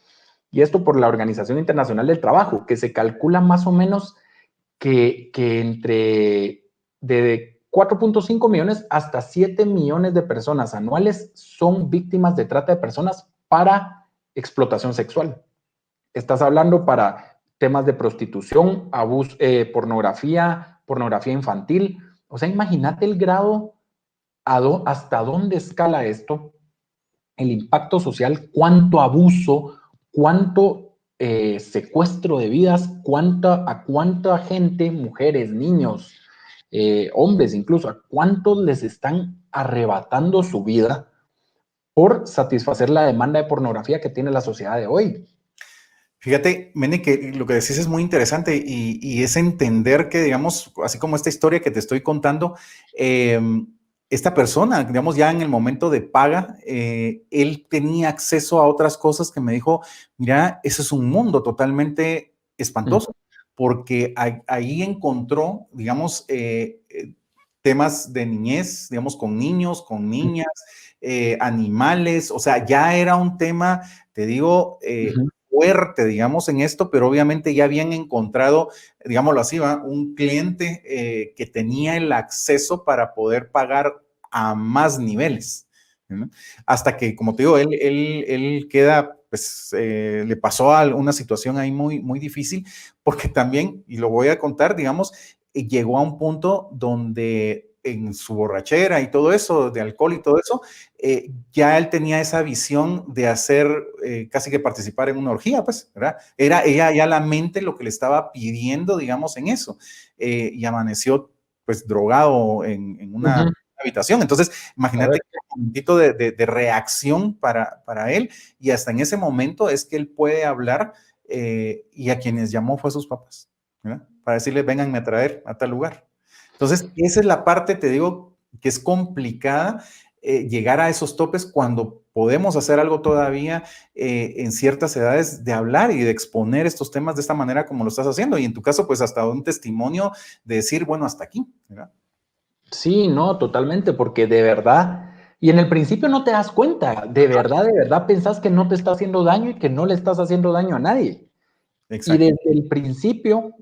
y esto por la Organización Internacional del Trabajo, que se calcula más o menos que entre de 4.5 millones hasta 7 millones de personas anuales son víctimas de trata de personas para explotación sexual. Estás hablando para temas de prostitución, abuso, pornografía infantil. O sea, imagínate el grado, hasta dónde escala esto, el impacto social, cuánto abuso, cuánto secuestro de vidas, a cuánta gente, mujeres, niños, hombres incluso, a cuántos les están arrebatando su vida por satisfacer la demanda de pornografía que tiene la sociedad de hoy. Fíjate, Mene, que lo que decís es muy interesante y es entender que, digamos, así como esta historia que te estoy contando, esta persona, digamos, ya en el momento de paga, él tenía acceso a otras cosas que me dijo, mira, ese es un mundo totalmente espantoso, porque ahí encontró, digamos, temas de niñez, digamos, con niños, con niñas, animales, o sea, ya era un tema, te digo, fuerte, digamos, en esto, pero obviamente ya habían encontrado, digámoslo así, ¿va? Un cliente que tenía el acceso para poder pagar a más niveles, ¿no? Hasta que, como te digo, él queda, pues, le pasó a una situación ahí muy, muy difícil, porque también, y lo voy a contar, digamos, llegó a un punto donde en su borrachera y todo eso, de alcohol y todo eso, ya él tenía esa visión de hacer, casi que participar en una orgía, pues, ¿verdad? Era ella ya la mente lo que le estaba pidiendo, digamos, en eso, y amaneció, pues, drogado en una habitación. Entonces, imagínate un momentito de reacción para él, y hasta en ese momento es que él puede hablar, y a quienes llamó fue a sus papás, ¿verdad? Para decirles, vénganme a traer a tal lugar. Entonces, esa es la parte, te digo, que es complicada, llegar a esos topes cuando podemos hacer algo todavía en ciertas edades de hablar y de exponer estos temas de esta manera como lo estás haciendo. Y en tu caso, pues hasta un testimonio de decir, bueno, hasta aquí, ¿verdad? Sí, no, totalmente, porque de verdad, y en el principio no te das cuenta, de verdad pensás que no te está haciendo daño y que no le estás haciendo daño a nadie. Y Exacto. desde el principio,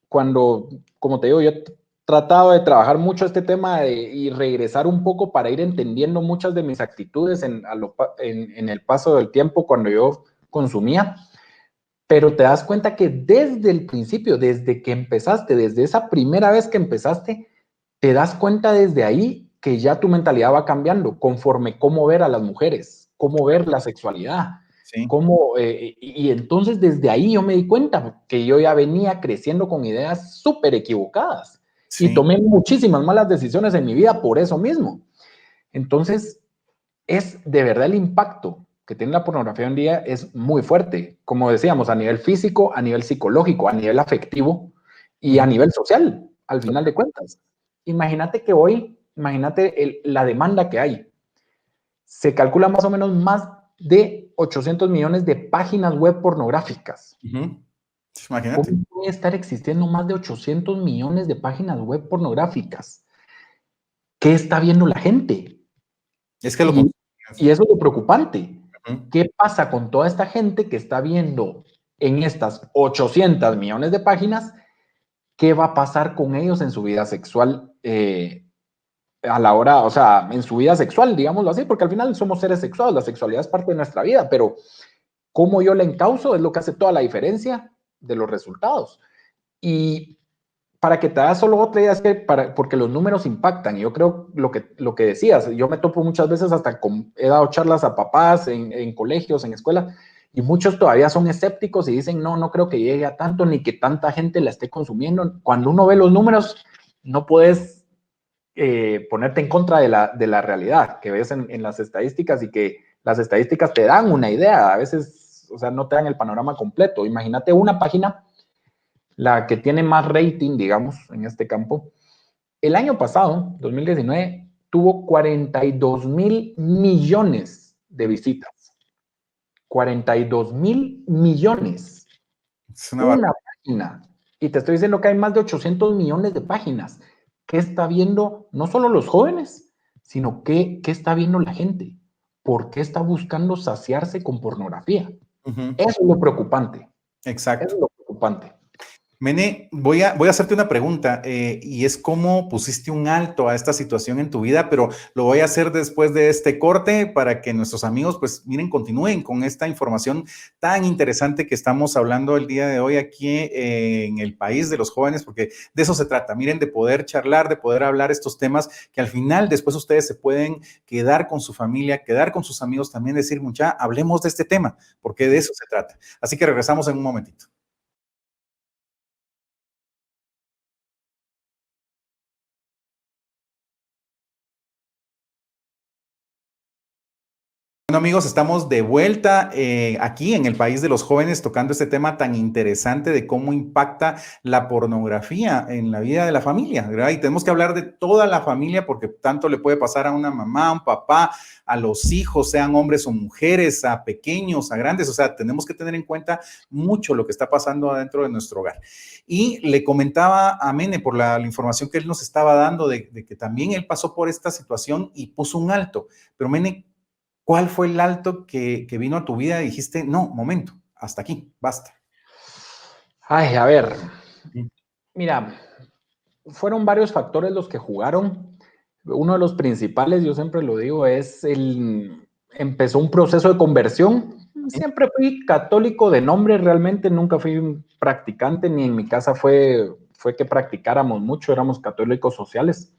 cuando, como te digo, yo he tratado de trabajar mucho este tema y regresar un poco para ir entendiendo muchas de mis actitudes en el paso del tiempo cuando yo consumía, pero te das cuenta que desde el principio, desde que empezaste, desde esa primera vez que empezaste, te das cuenta desde ahí que ya tu mentalidad va cambiando conforme cómo ver a las mujeres, cómo ver la sexualidad, Sí. cómo, y entonces desde ahí yo me di cuenta que yo ya venía creciendo con ideas súper equivocadas y Sí. tomé muchísimas malas decisiones en mi vida por eso mismo. Entonces, es de verdad el impacto que tiene la pornografía hoy en día es muy fuerte, como decíamos, a nivel físico, a nivel psicológico, a nivel afectivo y a nivel social, al final de cuentas. Imagínate que hoy, imagínate la demanda que hay. Se calcula más o menos más de 800 millones de páginas web pornográficas. Imagínate. ¿Cómo puede estar existiendo más de 800 millones de páginas web pornográficas? ¿Qué está viendo la gente? Es que lo Y, consigues. y eso es lo preocupante. ¿Qué pasa con toda esta gente que está viendo en estas 800 millones de páginas? ¿Qué va a pasar con ellos en su vida sexual a la hora, o sea, en su vida sexual, digámoslo así, porque al final somos seres sexuales, la sexualidad es parte de nuestra vida, pero cómo yo la encauzo es lo que hace toda la diferencia de los resultados. Y para que te hagas solo otra idea, es que porque los números impactan. Yo creo lo que decías, yo me topo muchas veces hasta he dado charlas a papás en colegios, en escuelas, y muchos todavía son escépticos y dicen, no, no creo que llegue a tanto ni que tanta gente la esté consumiendo. Cuando uno ve los números, no puedes ponerte en contra de la realidad que ves en las estadísticas y que las estadísticas te dan una idea, a veces, o sea, no te dan el panorama completo. Imagínate una página, la que tiene más rating, digamos, en este campo. El año pasado, 2019, tuvo 42.000 millones de visitas. 42.000 millones. Es una página. Y te estoy diciendo que hay más de 800 millones de páginas. ¿Qué está viendo no solo los jóvenes, sino qué está viendo la gente? ¿Por qué está buscando saciarse con pornografía? Eso es lo preocupante. Exacto. Eso es lo preocupante. Mene, voy a hacerte una pregunta y es cómo pusiste un alto a esta situación en tu vida, pero lo voy a hacer después de este corte para que nuestros amigos, pues miren, continúen con esta información tan interesante que estamos hablando el día de hoy aquí en el país de los jóvenes, porque de eso se trata, miren, de poder charlar, de poder hablar estos temas que al final después ustedes se pueden quedar con su familia, quedar con sus amigos también, decir, mucha, hablemos de este tema, porque de eso se trata. Así que regresamos en un momentito. Bueno, amigos, estamos de vuelta aquí en el país de los jóvenes tocando este tema tan interesante de cómo impacta la pornografía en la vida de la familia, ¿verdad? Y tenemos que hablar de toda la familia porque tanto le puede pasar a una mamá, a un papá, a los hijos, sean hombres o mujeres, a pequeños, a grandes. O sea, tenemos que tener en cuenta mucho lo que está pasando adentro de nuestro hogar. Y le comentaba a Mene por la información que él nos estaba dando de que también él pasó por esta situación y puso un alto. Pero Mene, ¿cuál fue el alto que vino a tu vida y dijiste, no, momento, hasta aquí, basta? Ay, a ver, mira, fueron varios factores los que jugaron. Uno de los principales, yo siempre lo digo, empezó un proceso de conversión. Siempre fui católico de nombre, realmente nunca fui un practicante, ni en mi casa fue que practicáramos mucho, éramos católicos sociales.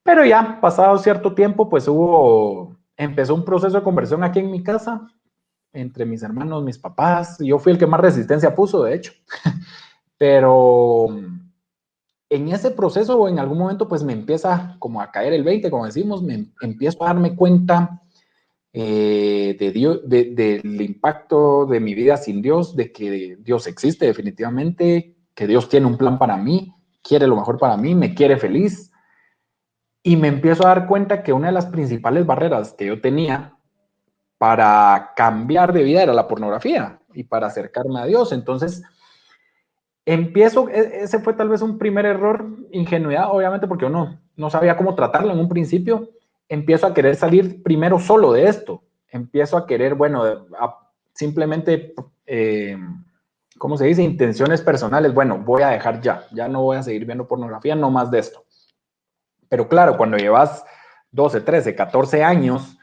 Pero ya, pasado cierto tiempo, pues empezó un proceso de conversión aquí en mi casa, entre mis hermanos, mis papás. Yo fui el que más resistencia puso, de hecho. Pero en ese proceso, en algún momento, pues me empieza como a caer el 20, como decimos, me empiezo a darme cuenta del impacto de mi vida sin Dios, de que Dios existe definitivamente, que Dios tiene un plan para mí, quiere lo mejor para mí, me quiere feliz. Y me empiezo a dar cuenta que una de las principales barreras que yo tenía para cambiar de vida era la pornografía y para acercarme a Dios. Entonces, ese fue tal vez un primer error, ingenuidad, obviamente, porque yo no sabía cómo tratarlo en un principio. Empiezo a querer salir primero solo de esto. Empiezo a querer, bueno, simplemente, ¿cómo se dice? Intenciones personales. Bueno, voy a dejar ya no voy a seguir viendo pornografía, no más de esto. Pero claro, cuando llevas 12, 13, 14 años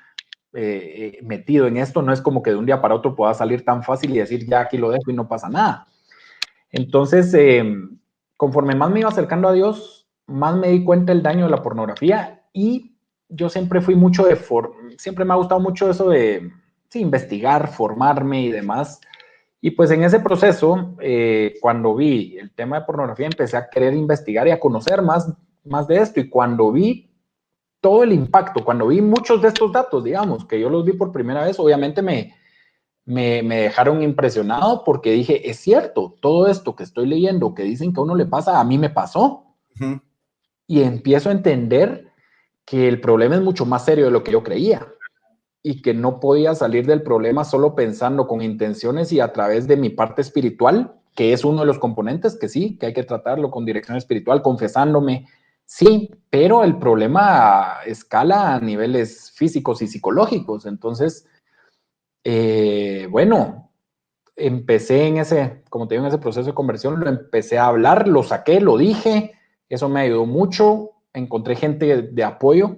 metido en esto, no es como que de un día para otro puedas salir tan fácil y decir, ya aquí lo dejo y no pasa nada. Entonces, conforme más me iba acercando a Dios, más me di cuenta del daño de la pornografía y yo siempre fui siempre me ha gustado mucho eso de investigar, formarme y demás. Y pues en ese proceso, cuando vi el tema de pornografía, empecé a querer investigar y a conocer más de esto. Y cuando vi todo el impacto, cuando vi muchos de estos datos, digamos, que yo los vi por primera vez, obviamente me dejaron impresionado porque dije, es cierto, todo esto que estoy leyendo, que dicen que a uno le pasa, a mí me pasó. Uh-huh. Y empiezo a entender que el problema es mucho más serio de lo que yo creía y que no podía salir del problema solo pensando con intenciones y a través de mi parte espiritual, que es uno de los componentes que sí, que hay que tratarlo con dirección espiritual, confesándome, sí, pero el problema escala a niveles físicos y psicológicos. Entonces, bueno, empecé como te digo, en ese proceso de conversión, lo empecé a hablar, lo saqué, lo dije, eso me ayudó mucho, encontré gente de apoyo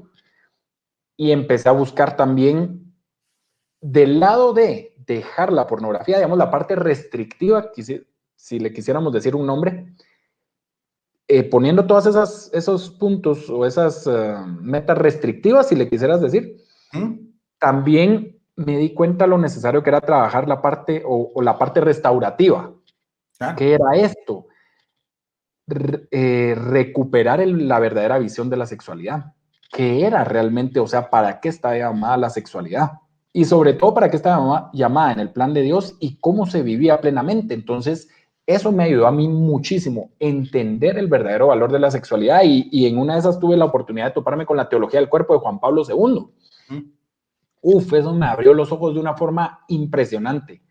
y empecé a buscar también del lado de dejar la pornografía, digamos, la parte restrictiva, si le quisiéramos decir un nombre, poniendo todos esos puntos o esas metas restrictivas, si le quisieras decir, también me di cuenta lo necesario que era trabajar la parte o la parte restaurativa. ¿Qué era esto? Recuperar la verdadera visión de la sexualidad. ¿Qué era realmente? O sea, ¿para qué está llamada la sexualidad? Y sobre todo, ¿para qué está llamada en el plan de Dios y cómo se vivía plenamente? Entonces, eso me ayudó a mí muchísimo, entender el verdadero valor de la sexualidad y en una de esas tuve la oportunidad de toparme con la teología del cuerpo de Juan Pablo II. Eso me abrió los ojos de una forma impresionante.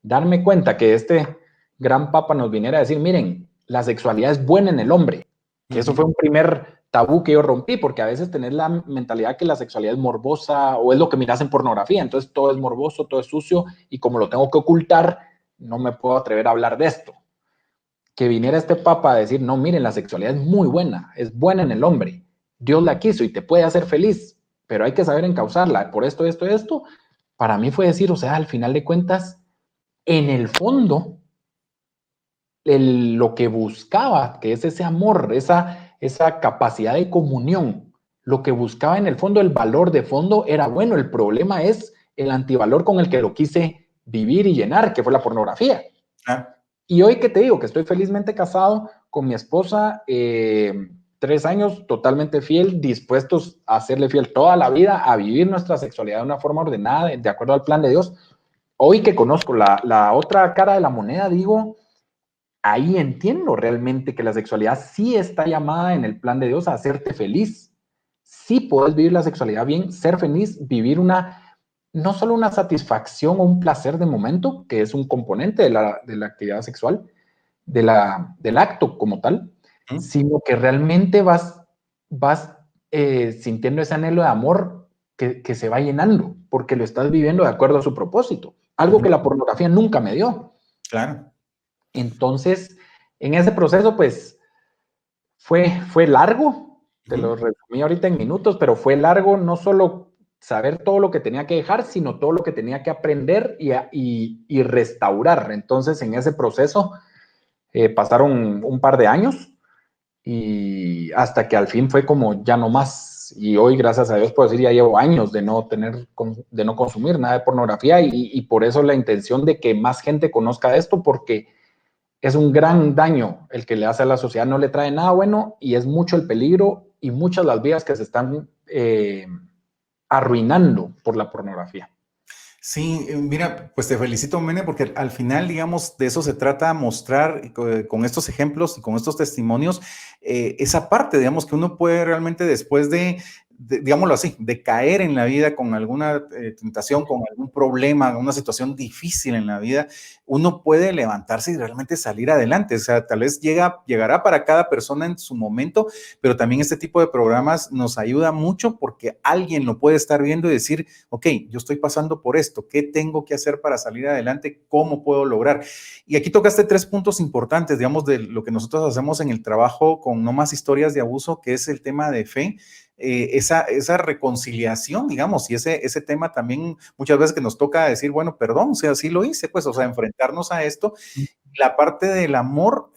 Darme cuenta que este gran papa nos viniera a decir, miren, la sexualidad es buena en el hombre, que eso fue un primer tabú que yo rompí, porque a veces tenés la mentalidad que la sexualidad es morbosa o es lo que miras en pornografía, entonces todo es morboso, todo es sucio y como lo tengo que ocultar, no me puedo atrever a hablar de esto. Que viniera este papa a decir, no, miren, la sexualidad es buena en el hombre, Dios la quiso y te puede hacer feliz, pero hay que saber encauzarla por esto, esto, para mí fue decir, o sea, al final de cuentas, en el fondo, lo que buscaba, que es ese amor, esa capacidad de comunión, lo que buscaba en el fondo, el valor de fondo era bueno, el problema es el antivalor con el que lo quise vivir y llenar, que fue la pornografía. Y hoy que te digo que estoy felizmente casado con mi esposa, 3 años totalmente fiel, dispuestos a serle fiel toda la vida, a vivir nuestra sexualidad de una forma ordenada, de acuerdo al plan de Dios. Hoy que conozco la otra cara de la moneda, digo, ahí entiendo realmente que la sexualidad sí está llamada en el plan de Dios a hacerte feliz. Sí puedes vivir la sexualidad bien, ser feliz, vivir no solo una satisfacción o un placer de momento, que es un componente de la actividad sexual, del acto como tal, sino que realmente vas sintiendo ese anhelo de amor que se va llenando, porque lo estás viviendo de acuerdo a su propósito, algo que la pornografía nunca me dio. Claro. Entonces, en ese proceso, pues, fue largo, te lo resumí ahorita en minutos, pero fue largo no solo saber todo lo que tenía que dejar, sino todo lo que tenía que aprender y restaurar. Entonces, en ese proceso pasaron un par de años y hasta que al fin fue como ya no más. Y hoy, gracias a Dios, puedo decir, ya llevo años de no consumir nada de pornografía y por eso la intención de que más gente conozca esto, porque es un gran daño el que le hace a la sociedad, no le trae nada bueno y es mucho el peligro y muchas las vidas que se están arruinando por la pornografía. Sí, mira, pues te felicito, Mene, porque al final, digamos, de eso se trata, mostrar con estos ejemplos y con estos testimonios, esa parte, digamos, que uno puede realmente después digámoslo así, de caer en la vida con alguna tentación, con algún problema, una situación difícil en la vida, uno puede levantarse y realmente salir adelante. O sea, tal vez llegará para cada persona en su momento, pero también este tipo de programas nos ayuda mucho porque alguien lo puede estar viendo y decir, ok, yo estoy pasando por esto, ¿qué tengo que hacer para salir adelante? ¿Cómo puedo lograr? Y aquí tocaste 3 puntos importantes, digamos, de lo que nosotros hacemos en el trabajo con No Más Historias de Abuso, que es el tema de fe. Esa reconciliación, digamos, y ese tema también muchas veces que nos toca decir, bueno, perdón, o sea, sí lo hice, pues, o sea, enfrentarnos a esto. La parte del amor,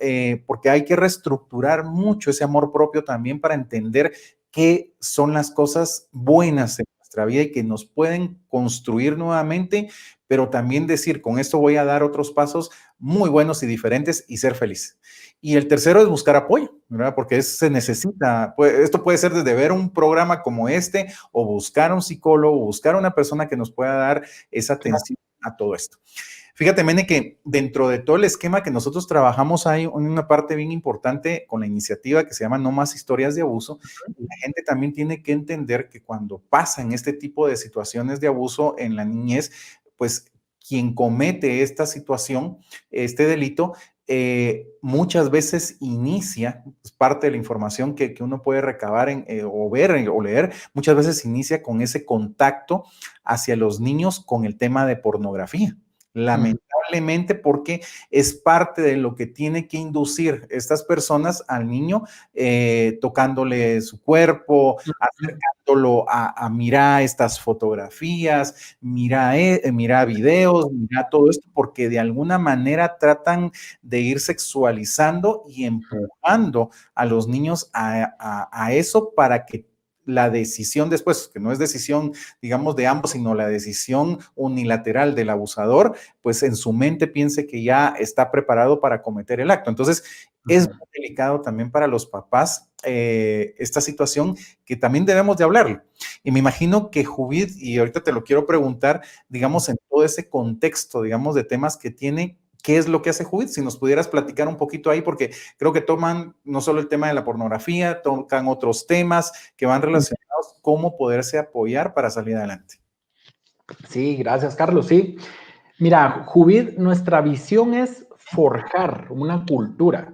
porque hay que reestructurar mucho ese amor propio también para entender qué son las cosas buenas en nuestra vida y que nos pueden construir nuevamente, pero también decir, con esto voy a dar otros pasos muy buenos y diferentes y ser feliz. Y el tercero es buscar apoyo, ¿verdad? Porque se necesita, esto puede ser desde ver un programa como este o buscar un psicólogo, buscar una persona que nos pueda dar esa atención a todo esto. Fíjate, Mene, que dentro de todo el esquema que nosotros trabajamos hay una parte bien importante con la iniciativa que se llama No Más Historias de Abuso. La gente también tiene que entender que cuando pasan este tipo de situaciones de abuso en la niñez, pues quien comete esta situación, este delito, muchas veces inicia, es parte de la información que uno puede recabar o ver o leer, muchas veces inicia con ese contacto hacia los niños con el tema de pornografía. Lamentablemente, porque es parte de lo que tiene que inducir estas personas al niño, tocándole su cuerpo, acercándolo a mirar estas fotografías, mira videos, mira todo esto, porque de alguna manera tratan de ir sexualizando y empujando a los niños a eso para que la decisión después, que no es decisión, digamos, de ambos, sino la decisión unilateral del abusador, pues en su mente piense que ya está preparado para cometer el acto. Entonces, es muy delicado también para los papás esta situación que también debemos de hablarlo. Y me imagino que Judith, y ahorita te lo quiero preguntar, digamos, en todo ese contexto, digamos, de temas que tiene, ¿qué es lo que hace Jubit? Si nos pudieras platicar un poquito ahí, porque creo que toman no solo el tema de la pornografía, tocan otros temas que van relacionados, cómo poderse apoyar para salir adelante. Sí, gracias, Carlos. Sí, mira, Jubit, nuestra visión es forjar una cultura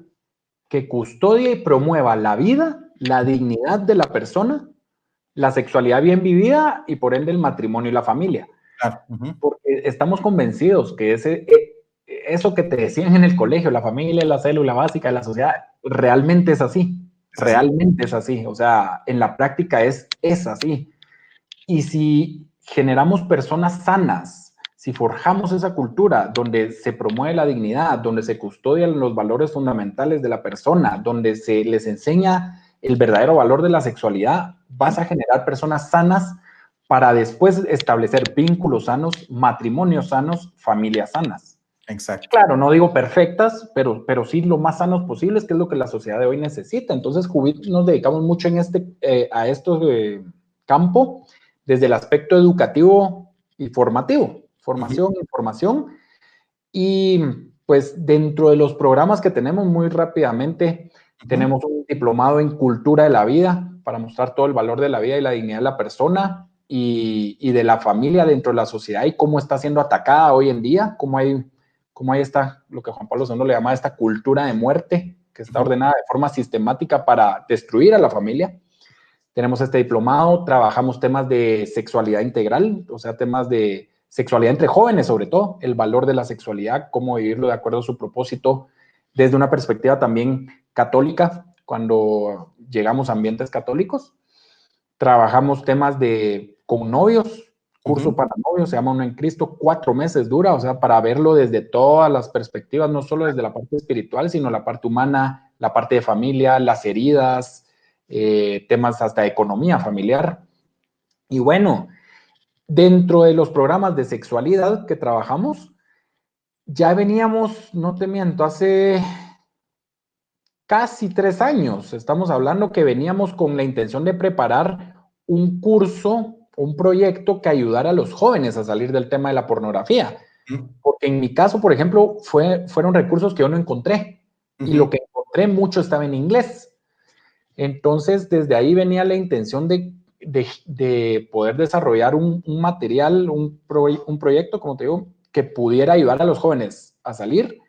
que custodie y promueva la vida, la dignidad de la persona, la sexualidad bien vivida y por ende el matrimonio y la familia. Claro. Porque estamos convencidos que eso que te decían en el colegio, la familia es la célula básica de la sociedad, realmente es así. Es así. Realmente es así. O sea, en la práctica es así. Y si generamos personas sanas, si forjamos esa cultura donde se promueve la dignidad, donde se custodian los valores fundamentales de la persona, donde se les enseña el verdadero valor de la sexualidad, vas a generar personas sanas para después establecer vínculos sanos, matrimonios sanos, familias sanas. Exacto. Claro, no digo perfectas, pero sí lo más sanos posibles, que es lo que la sociedad de hoy necesita. Entonces, Jubit nos dedicamos mucho a este campo desde el aspecto educativo y formativo, formación, información, y pues dentro de los programas que tenemos muy rápidamente, tenemos un diplomado en cultura de la vida para mostrar todo el valor de la vida y la dignidad de la persona y de la familia dentro de la sociedad y cómo está siendo atacada hoy en día, cómo hay esta, lo que Juan Pablo II le llama esta cultura de muerte que está ordenada de forma sistemática para destruir a la familia. Tenemos este diplomado, trabajamos temas de sexualidad integral, o sea, temas de sexualidad entre jóvenes sobre todo, el valor de la sexualidad, cómo vivirlo de acuerdo a su propósito, desde una perspectiva también católica, cuando llegamos a ambientes católicos. Trabajamos temas con novios, curso para novios, se llama Uno en Cristo, 4 meses dura, o sea, para verlo desde todas las perspectivas, no solo desde la parte espiritual, sino la parte humana, la parte de familia, las heridas, temas hasta de economía familiar. Y bueno, dentro de los programas de sexualidad que trabajamos, ya veníamos, no te miento, hace casi 3 años, estamos hablando que veníamos con la intención de preparar un curso, un proyecto que ayudara a los jóvenes a salir del tema de la pornografía. Porque en mi caso, por ejemplo, fueron recursos que yo no encontré. Y lo que encontré mucho estaba en inglés. Entonces, desde ahí venía la intención de poder desarrollar un material, un proyecto, como te digo, que pudiera ayudar a los jóvenes a salir,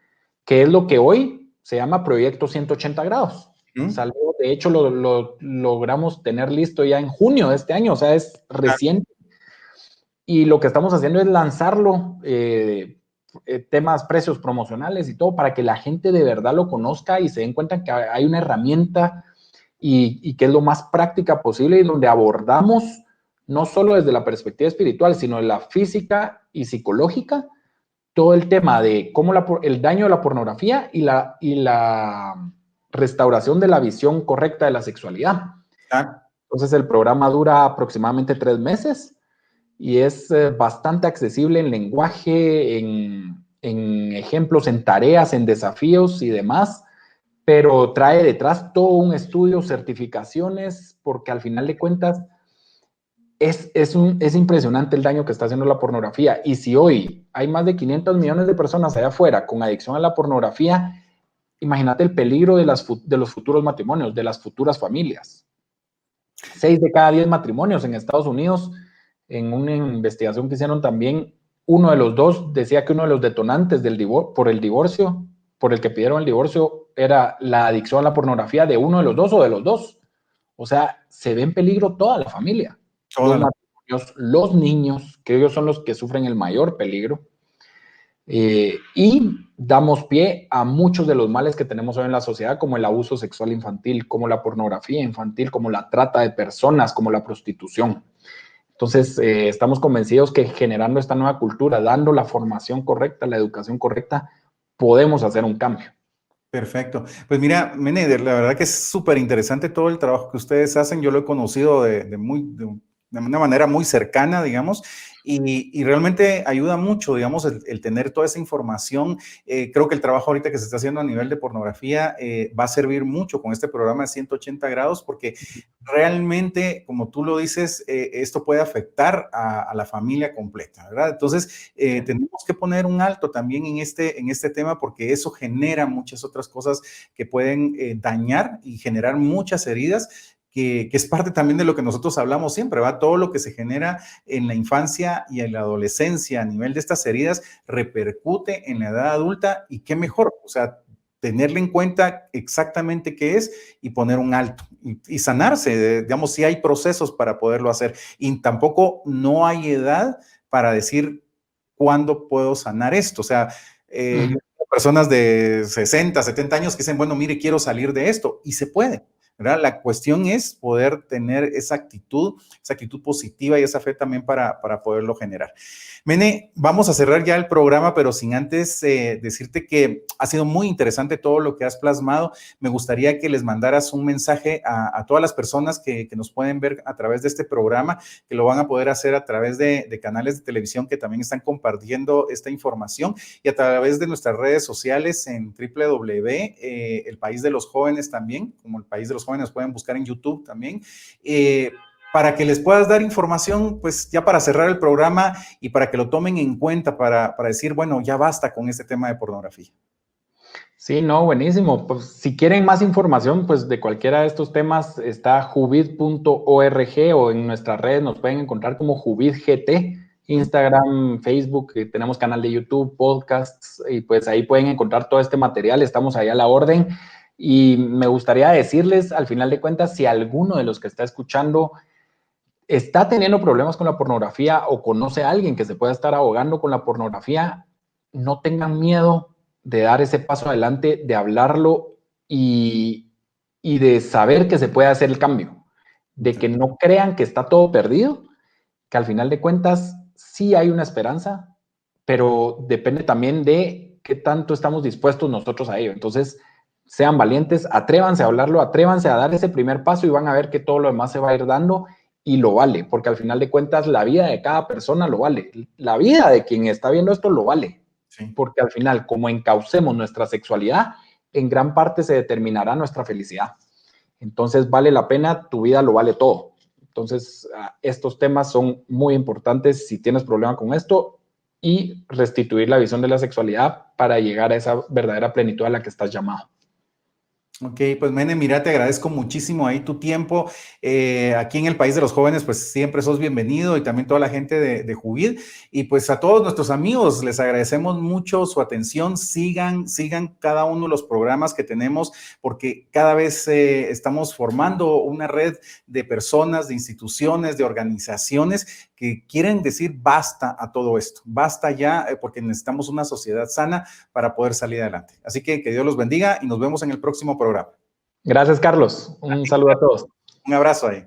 que es lo que hoy se llama Proyecto 180 grados. Salió, de hecho, lo logramos tener listo ya en junio de este año, o sea, es reciente. Y lo que estamos haciendo es lanzarlo, temas, precios promocionales y todo, para que la gente de verdad lo conozca y se den cuenta que hay una herramienta y que es lo más práctica posible y donde abordamos no solo desde la perspectiva espiritual, sino de la física y psicológica, todo el tema de cómo el daño de la pornografía y la restauración de la visión correcta de la sexualidad. Entonces el programa dura aproximadamente 3 meses y es bastante accesible en lenguaje, en ejemplos, en tareas, en desafíos y demás, pero trae detrás todo un estudio, certificaciones, porque al final de cuentas es impresionante el daño que está haciendo la pornografía. Y si hoy hay más de 500 millones de personas allá afuera con adicción a la pornografía, imagínate el peligro de los futuros matrimonios, de las futuras familias. 6 de cada 10 matrimonios en Estados Unidos, en una investigación que hicieron también, uno de los dos decía que uno de los detonantes por el divorcio, por el que pidieron el divorcio, era la adicción a la pornografía de uno de los dos o de los dos. O sea, se ve en peligro toda la familia. Los matrimonios, los niños, que ellos son los que sufren el mayor peligro. Y damos pie a muchos de los males que tenemos hoy en la sociedad, como el abuso sexual infantil, como la pornografía infantil, como la trata de personas, como la prostitución. Entonces, estamos convencidos que generando esta nueva cultura, dando la formación correcta, la educación correcta, podemos hacer un cambio. Perfecto. Pues mira, Mene, la verdad que es súper interesante todo el trabajo que ustedes hacen. Yo lo he conocido de de una manera muy cercana, digamos, y realmente ayuda mucho, digamos, el tener toda esa información. Creo que el trabajo ahorita que se está haciendo a nivel de pornografía va a servir mucho con este programa de 180 grados, porque realmente, como tú lo dices, esto puede afectar a la familia completa, ¿verdad? Entonces, tenemos que poner un alto también en este tema, porque eso genera muchas otras cosas que pueden dañar y generar muchas heridas, que es parte también de lo que nosotros hablamos siempre, ¿va? Todo lo que se genera en la infancia y en la adolescencia a nivel de estas heridas repercute en la edad adulta, y qué mejor, o sea, tenerle en cuenta exactamente qué es y poner un alto y sanarse, digamos, si hay procesos para poderlo hacer, y tampoco no hay edad para decir cuándo puedo sanar esto, o sea, yo tengo personas de 60, 70 años que dicen, bueno, mire, quiero salir de esto, y se puede, ¿verdad? La cuestión es poder tener esa actitud positiva y esa fe también para poderlo generar. Mene, vamos a cerrar ya el programa, pero sin antes decirte que ha sido muy interesante todo lo que has plasmado. Me gustaría que les mandaras un mensaje a todas las personas que nos pueden ver a través de este programa, que lo van a poder hacer a través de canales de televisión que también están compartiendo esta información, y a través de nuestras redes sociales en El País de los Jóvenes también, como El País de los Jóvenes, pueden buscar en YouTube también, para que les puedas dar información, pues ya para cerrar el programa y para que lo tomen en cuenta para decir, bueno, ya basta con este tema de pornografía. Sí, no, buenísimo. Pues si quieren más información, pues de cualquiera de estos temas está juvid.org, o en nuestras redes nos pueden encontrar como JuvidGT, Instagram, Facebook, tenemos canal de YouTube, podcasts, y pues ahí pueden encontrar todo este material, estamos ahí a la orden. Y me gustaría decirles, al final de cuentas, si alguno de los que está escuchando está teniendo problemas con la pornografía o conoce a alguien que se pueda estar ahogando con la pornografía, no tengan miedo de dar ese paso adelante, de hablarlo y de saber que se puede hacer el cambio, de que no crean que está todo perdido, que al final de cuentas sí hay una esperanza, pero depende también de qué tanto estamos dispuestos nosotros a ello. Entonces, sean valientes, atrévanse a hablarlo, atrévanse a dar ese primer paso y van a ver que todo lo demás se va a ir dando, y lo vale, porque al final de cuentas la vida de cada persona lo vale. La vida de quien está viendo esto lo vale. Sí. Porque al final, como encaucemos nuestra sexualidad, en gran parte se determinará nuestra felicidad. Entonces, vale la pena, tu vida lo vale todo. Entonces, estos temas son muy importantes si tienes problema con esto, y restituir la visión de la sexualidad para llegar a esa verdadera plenitud a la que estás llamado. Ok, pues Mene, mira, te agradezco muchísimo ahí tu tiempo. Aquí en el País de los Jóvenes, pues siempre sos bienvenido, y también toda la gente de Juvid. Y pues a todos nuestros amigos les agradecemos mucho su atención. Sigan cada uno de los programas que tenemos, porque cada vez estamos formando una red de personas, de instituciones, de organizaciones que quieren decir basta a todo esto. Basta ya, porque necesitamos una sociedad sana para poder salir adelante. Así que Dios los bendiga y nos vemos en el próximo programa. Gracias, Carlos. Un saludo a todos. Un abrazo ahí.